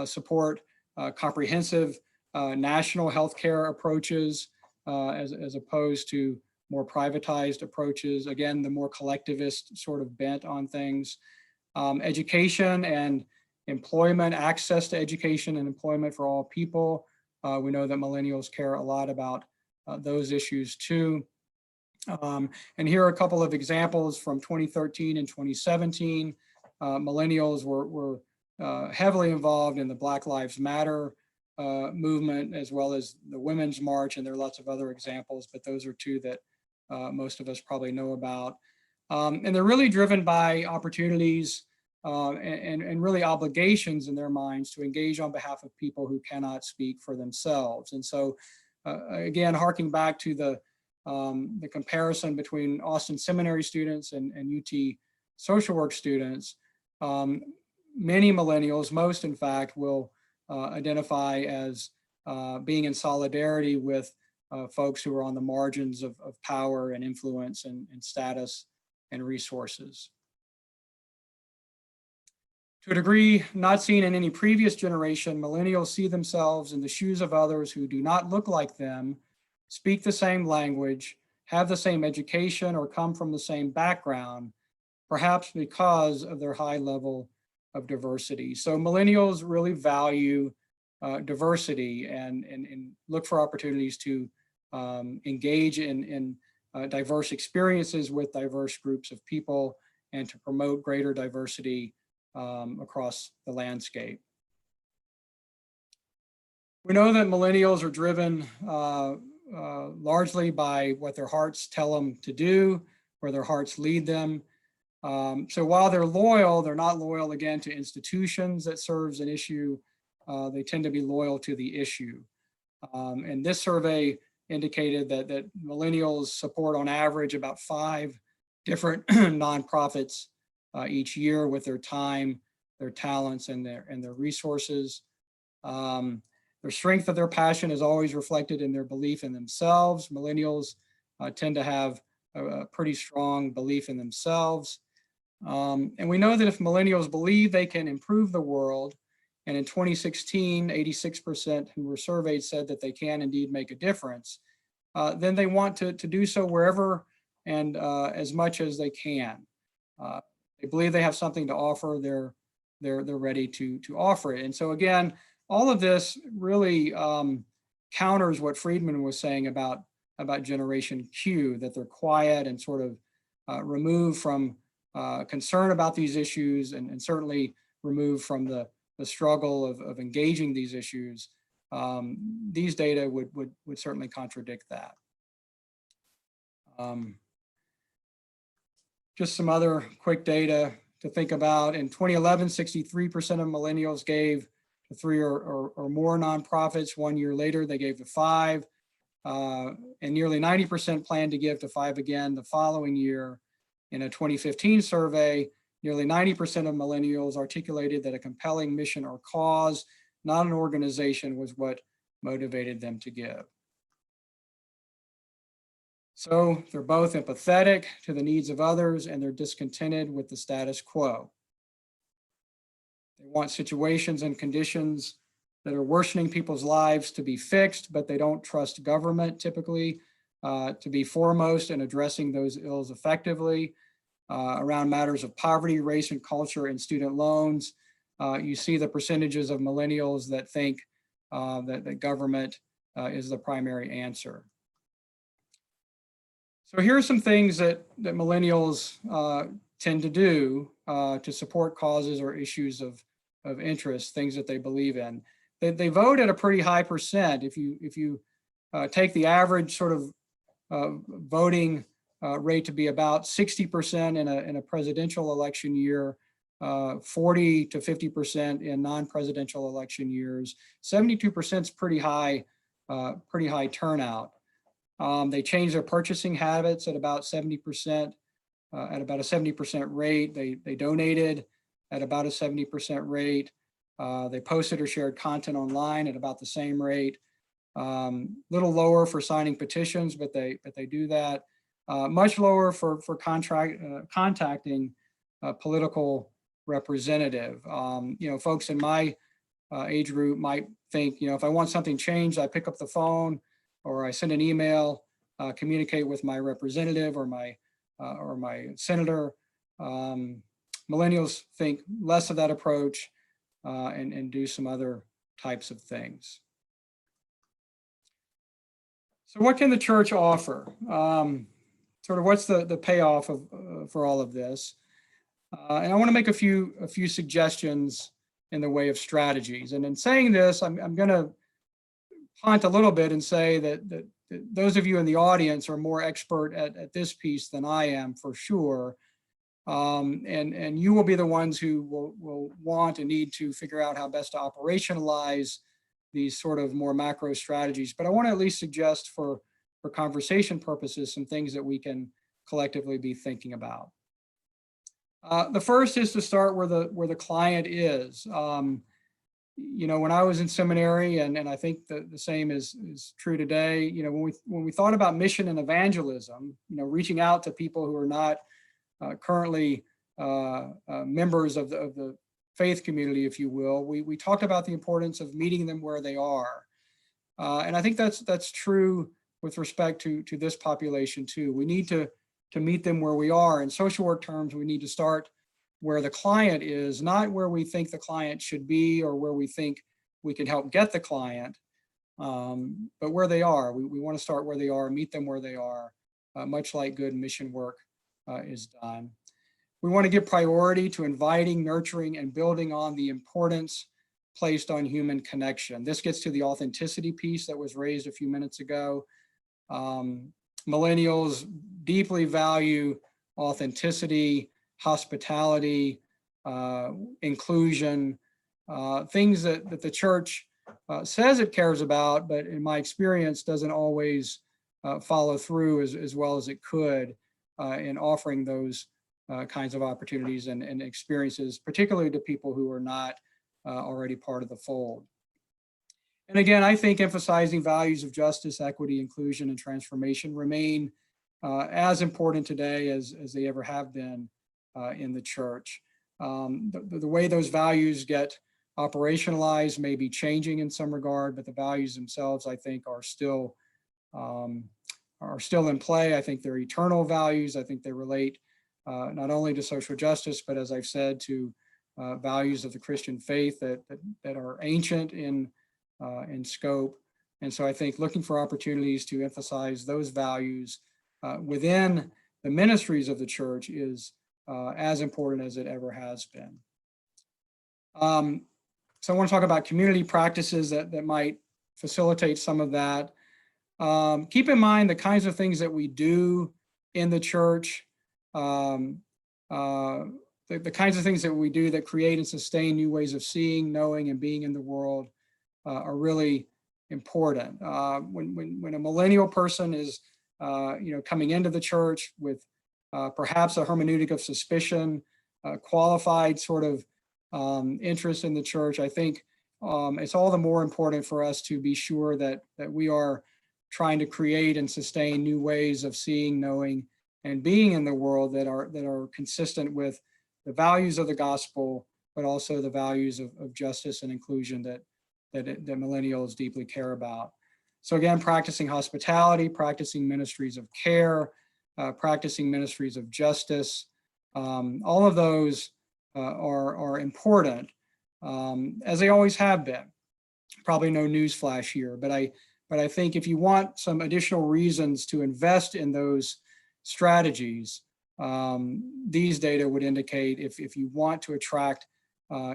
support comprehensive national healthcare approaches as opposed to more privatized approaches. Again, the more collectivist sort of bent on things. Education and employment, access to education and employment for all people. We know that millennials care a lot about those issues too. And here are a couple of examples from 2013 and 2017. Millennials were heavily involved in the Black Lives Matter movement, as well as the Women's March, and there are lots of other examples, but those are two that most of us probably know about. And they're really driven by opportunities and really obligations in their minds to engage on behalf of people who cannot speak for themselves. And so, again, harking back to the comparison between Austin Seminary students and UT social work students, many millennials, most in fact, will identify as being in solidarity with folks who are on the margins of power and influence and status and resources. To a degree not seen in any previous generation, millennials see themselves in the shoes of others who do not look like them, speak the same language, have the same education, or come from the same background, perhaps because of their high level of diversity. So millennials really value diversity and look for opportunities to engage in diverse experiences with diverse groups of people and to promote greater diversity across the landscape. We know that millennials are driven largely by what their hearts tell them to do, where their hearts lead them. So while they're loyal, they're not loyal, again, to institutions that serves an issue. They tend to be loyal to the issue. And this survey indicated that millennials support on average about 5 different nonprofits each year with their time, their talents, and their resources. The strength of their passion is always reflected in their belief in themselves. Millennials tend to have a pretty strong belief in themselves. And we know that if millennials believe they can improve the world, and in 2016, 86% who were surveyed said that they can indeed make a difference, then they want to do so wherever and as much as they can. They believe they have something to offer, they're ready to offer it. And so again, all of this really counters what Friedman was saying about Generation Q, that they're quiet and sort of removed from concern about these issues and certainly removed from the struggle of engaging these issues. These data would certainly contradict that. Just some other quick data to think about. In 2011, 63% of millennials gave to 3 or more nonprofits. 1 year later, they gave to 5. And nearly 90% plan to give to 5 again the following year. In a 2015 survey, nearly 90% of millennials articulated that a compelling mission or cause, not an organization, was what motivated them to give. So they're both empathetic to the needs of others and they're discontented with the status quo. They want situations and conditions that are worsening people's lives to be fixed, but they don't trust government typically to be foremost in addressing those ills effectively. Around matters of poverty, race and culture, and student loans, you see the percentages of millennials that think that government is the primary answer. So here are some things that millennials tend to do to support causes or issues of interest, things that they believe in. They vote at a pretty high percent. If you take the average sort of voting rate to be about 60% in a presidential election year, 40 to 50% in non-presidential election years, 72% is pretty high turnout. They change their purchasing habits at about 70%, at about a 70% rate. They donated at about a 70% rate. They posted or shared content online at about the same rate. Little lower for signing petitions, but they do that. Much lower for contacting a political representative. Folks in my age group might think, if I want something changed, I pick up the phone or I send an email, communicate with my representative or my senator. Millennials think less of that approach and do some other types of things. So what can the church offer? Sort of what's the payoff for all of this? And I want to make a few suggestions in the way of strategies. And in saying this, I'm going to punt a little bit and say that those of you in the audience are more expert at this piece than I am, for sure. And you will be the ones who will want and need to figure out how best to operationalize these sort of more macro strategies. But I want to at least suggest for conversation purposes some things that we can collectively be thinking about. The first is to start where the client is. When I was in seminary, and I think the same is true today, when we thought about mission and evangelism, reaching out to people who are not currently members of the faith community, if you will, we talked about the importance of meeting them where they are. And I think that's true with respect to this population too. We need to meet them where we are. In social work terms, we need to start where the client is, not where we think the client should be or where we think we can help get the client, but where they are. We want to start where they are, meet them where they are, much like good mission work is done. We want to give priority to inviting, nurturing, and building on the importance placed on human connection. This gets to the authenticity piece that was raised a few minutes ago. Millennials deeply value authenticity, hospitality, inclusion, things that the church says it cares about, but in my experience doesn't always follow through as well as it could in offering those kinds of opportunities and experiences, particularly to people who are not already part of the fold. And again, I think emphasizing values of justice, equity, inclusion, and transformation remain as important today as they ever have been in the church. The way those values get operationalized may be changing in some regard, but the values themselves, I think, are still in play. I think they're eternal values. I think they relate not only to social justice, but as I've said, to values of the Christian faith that are ancient in scope. And so I think looking for opportunities to emphasize those values within the ministries of the church is as important as it ever has been. So I want to talk about community practices that might facilitate some of that. Keep in mind the kinds of things that we do in the church, the kinds of things that we do that create and sustain new ways of seeing, knowing, and being in the world are really important. When a millennial person is coming into the church with perhaps a hermeneutic of suspicion, qualified sort of interest in the church, I think it's all the more important for us to be sure that we are trying to create and sustain new ways of seeing, knowing, and being in the world that are consistent with the values of the gospel, but also the values of justice and inclusion that millennials deeply care about. So again, practicing hospitality, practicing ministries of care, practicing ministries of justice, all of those are important, as they always have been. Probably no newsflash here, but I think if you want some additional reasons to invest in those strategies, these data would indicate if you want to attract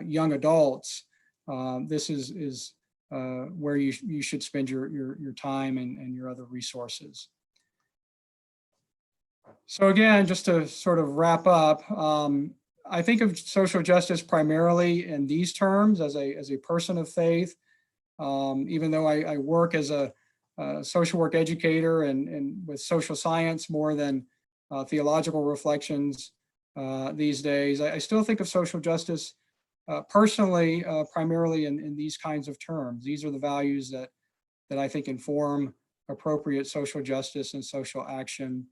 young adults, this is where you should spend your time and your other resources. So again, just to sort of wrap up, I think of social justice primarily in these terms as a person of faith. Even though I work as a social work educator and with social science more than theological reflections these days, I still think of social justice personally, primarily in these kinds of terms. These are the values that I think inform appropriate social justice and social action.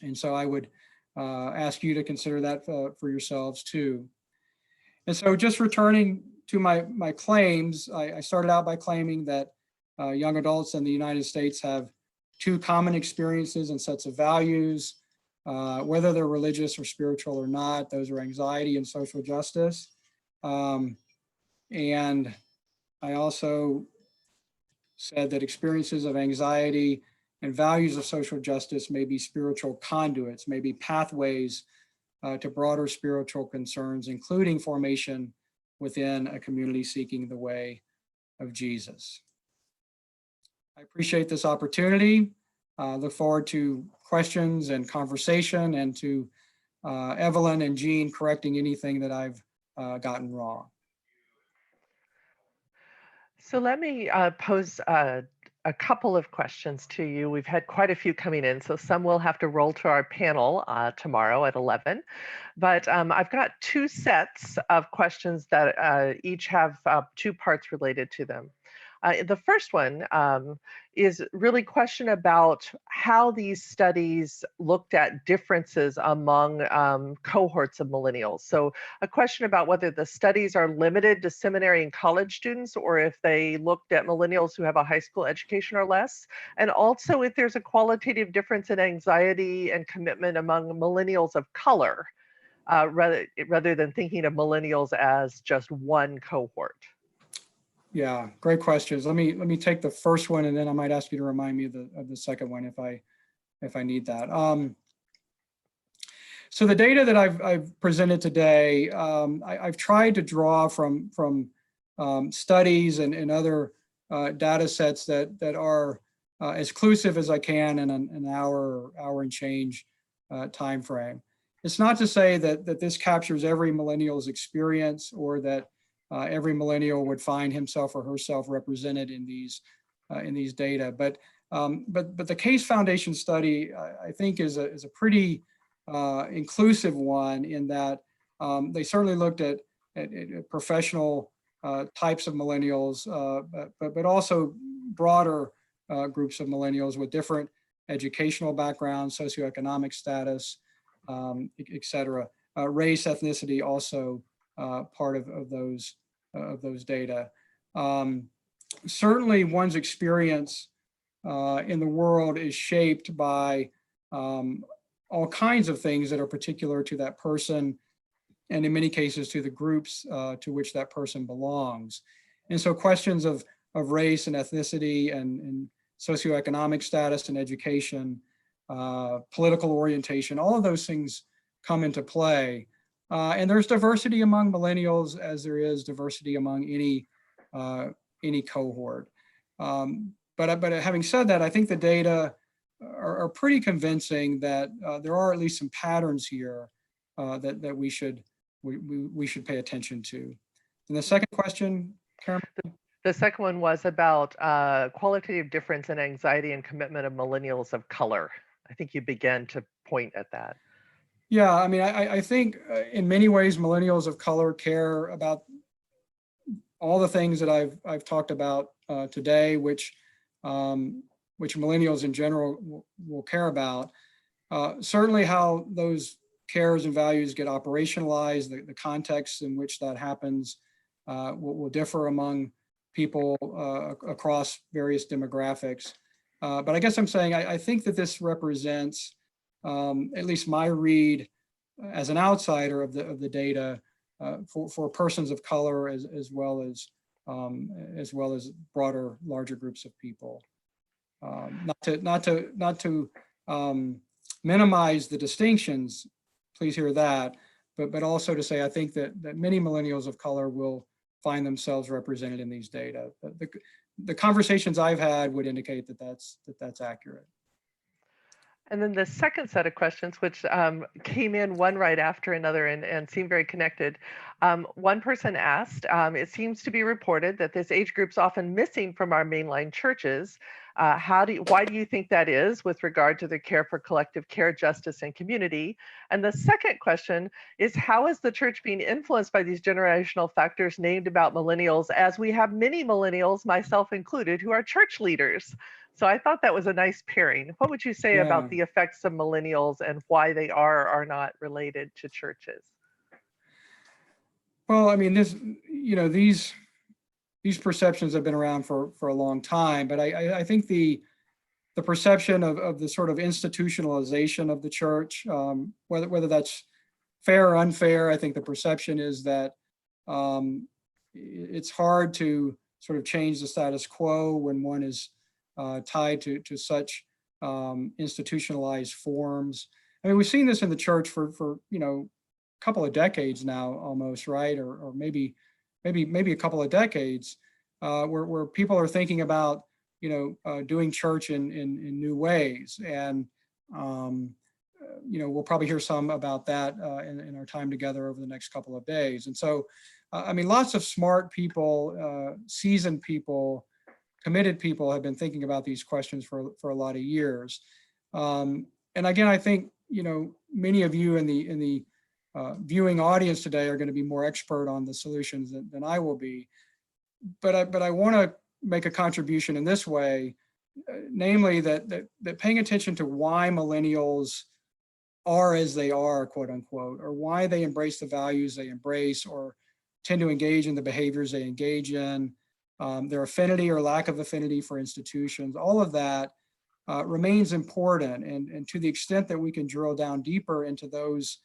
And so I would ask you to consider that for yourselves too. And so just returning to my claims, I started out by claiming that young adults in the United States have two common experiences and sets of values, whether they're religious or spiritual or not. Those are anxiety and social justice. And I also said that experiences of anxiety and values of social justice may be spiritual conduits, may be pathways to broader spiritual concerns, including formation within a community seeking the way of Jesus. I appreciate this opportunity. Look forward to questions and conversation, and to Evelyn and Jean correcting anything that I've gotten wrong. So let me pose a couple of questions to you. We've had quite a few coming in, so some will have to roll to our panel tomorrow at 11. But I've got two sets of questions that each have two parts related to them. The first one is really a question about how these studies looked at differences among cohorts of millennials. So a question about whether the studies are limited to seminary and college students, or if they looked at millennials who have a high school education or less, and also if there's a qualitative difference in anxiety and commitment among millennials of color, rather than thinking of millennials as just one cohort. Yeah, great questions. Let me take the first one, and then I might ask you to remind me of the second one if I need that. So the data that I've presented today, I've tried to draw from studies and other data sets that are as inclusive as I can in an hour and change time frame. It's not to say that this captures every millennial's experience, or that every millennial would find himself or herself represented in these data, but the Case Foundation study, I think, is a pretty inclusive one, in that they certainly looked at professional types of millennials, but also broader groups of millennials with different educational backgrounds, socioeconomic status, et cetera. Race, ethnicity, also part of those data. Certainly one's experience in the world is shaped by all kinds of things that are particular to that person, and in many cases to the groups to which that person belongs. And so questions of race and ethnicity and socioeconomic status and education, political orientation, all of those things come into play. And there's diversity among millennials, as there is diversity among any cohort. But having said that, I think the data are pretty convincing that there are at least some patterns here that we should pay attention to. And the second question, Karen? The second one was about qualitative difference in anxiety and commitment of millennials of color. I think you began to point at that. Yeah, I mean, I think in many ways, millennials of color care about all the things that I've talked about today, which millennials in general will care about. Certainly how those cares and values get operationalized, the context in which that happens will differ among people across various demographics. But I guess I'm saying I think that this represents, at least my read as an outsider of the data, for persons of color as well as broader, larger groups of people. Not to minimize the distinctions, please hear that, but also to say I think that many millennials of color will find themselves represented in these data. The conversations I've had would indicate that that's accurate. And then the second set of questions, which came in one right after another and seemed very connected. One person asked, it seems to be reported that this age group's often missing from our mainline churches. Why do you think that is with regard to the care for collective care, justice, and community? And the second question is, how is the church being influenced by these generational factors named about millennials, as we have many millennials, myself included, who are church leaders? So I thought that was a nice pairing. What would you say about the effects of millennials and why they are or are not related to churches? Well, I mean, these perceptions have been around for a long time, but I think the perception of the sort of institutionalization of the church, whether that's fair or unfair, I think the perception is that it's hard to sort of change the status quo when one is tied to such institutionalized forms. I mean, we've seen this in the church for a couple of decades now, almost, right? Or maybe a couple of decades, where people are thinking about doing church in new ways, and we'll probably hear some about that in our time together over the next couple of days. And so, I mean, lots of smart people, seasoned people, committed people have been thinking about these questions for a lot of years. And again, I think many of you in the viewing audience today are going to be more expert on the solutions than I will be. But I want to make a contribution in this way, namely that paying attention to why millennials are as they are, quote unquote, or why they embrace the values they embrace or tend to engage in the behaviors they engage in, their affinity or lack of affinity for institutions, all of that remains important. And to the extent that we can drill down deeper into those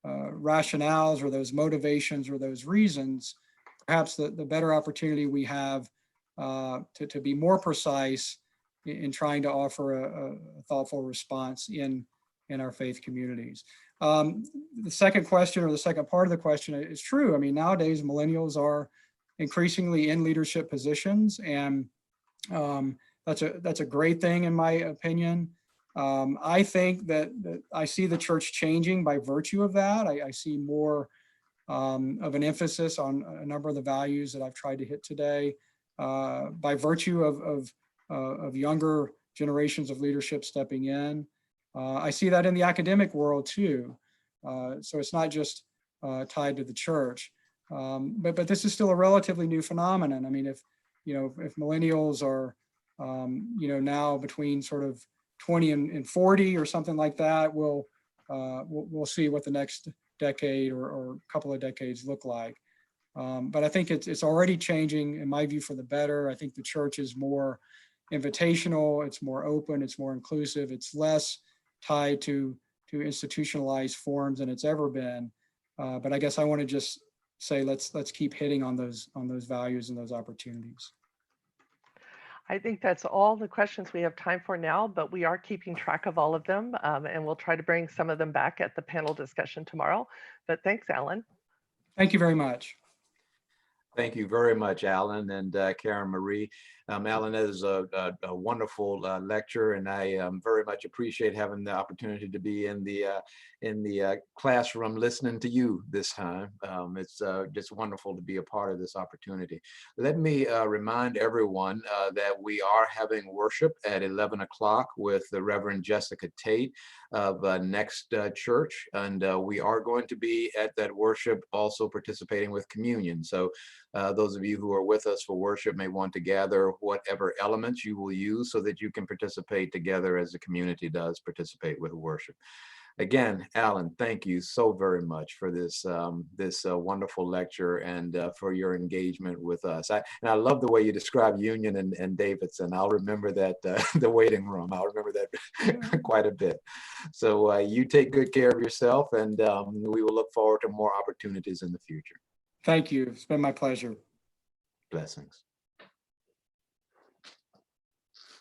rationales or those motivations or those reasons, perhaps the better opportunity we have to be more precise in trying to offer a thoughtful response in our faith communities. The second question, or the second part of the question, is true. I mean, nowadays millennials are increasingly in leadership positions, and that's a great thing in my opinion. I think that I see the church changing by virtue of that. I see more of an emphasis on a number of the values that I've tried to hit today, by virtue of younger generations of leadership stepping in. I see that in the academic world too. So it's not just tied to the church, but this is still a relatively new phenomenon. I mean, if millennials are now between sort of 20 and 40 or something like that, we'll see what the next decade or couple of decades look like. But I think it's already changing, in my view, for the better. I think the church is more invitational, it's more open, it's more inclusive, it's less tied to institutionalized forms than it's ever been. But I guess I want to just say let's keep hitting on those values and those opportunities. I think that's all the questions we have time for now, but we are keeping track of all of them, and we'll try to bring some of them back at the panel discussion tomorrow. But thanks, Allan. Thank you very much. Thank you very much, Allan and Karen Marie. Allan is a wonderful lecturer, and I very much appreciate having the opportunity to be in the classroom listening to you this time. It's just wonderful to be a part of this opportunity. Let me remind everyone that we are having worship at 11 o'clock with the Reverend Jessica Tate of Next Church, and we are going to be at that worship also participating with communion. So those of you who are with us for worship may want to gather whatever elements you will use so that you can participate together as the community does participate with worship. Again, Allan, thank you so very much for this wonderful lecture and for your engagement with us. And I love the way you describe Union and Davidson. I'll remember that, the waiting room. I'll remember that quite a bit. So you take good care of yourself, and we will look forward to more opportunities in the future. Thank you. It's been my pleasure. Blessings.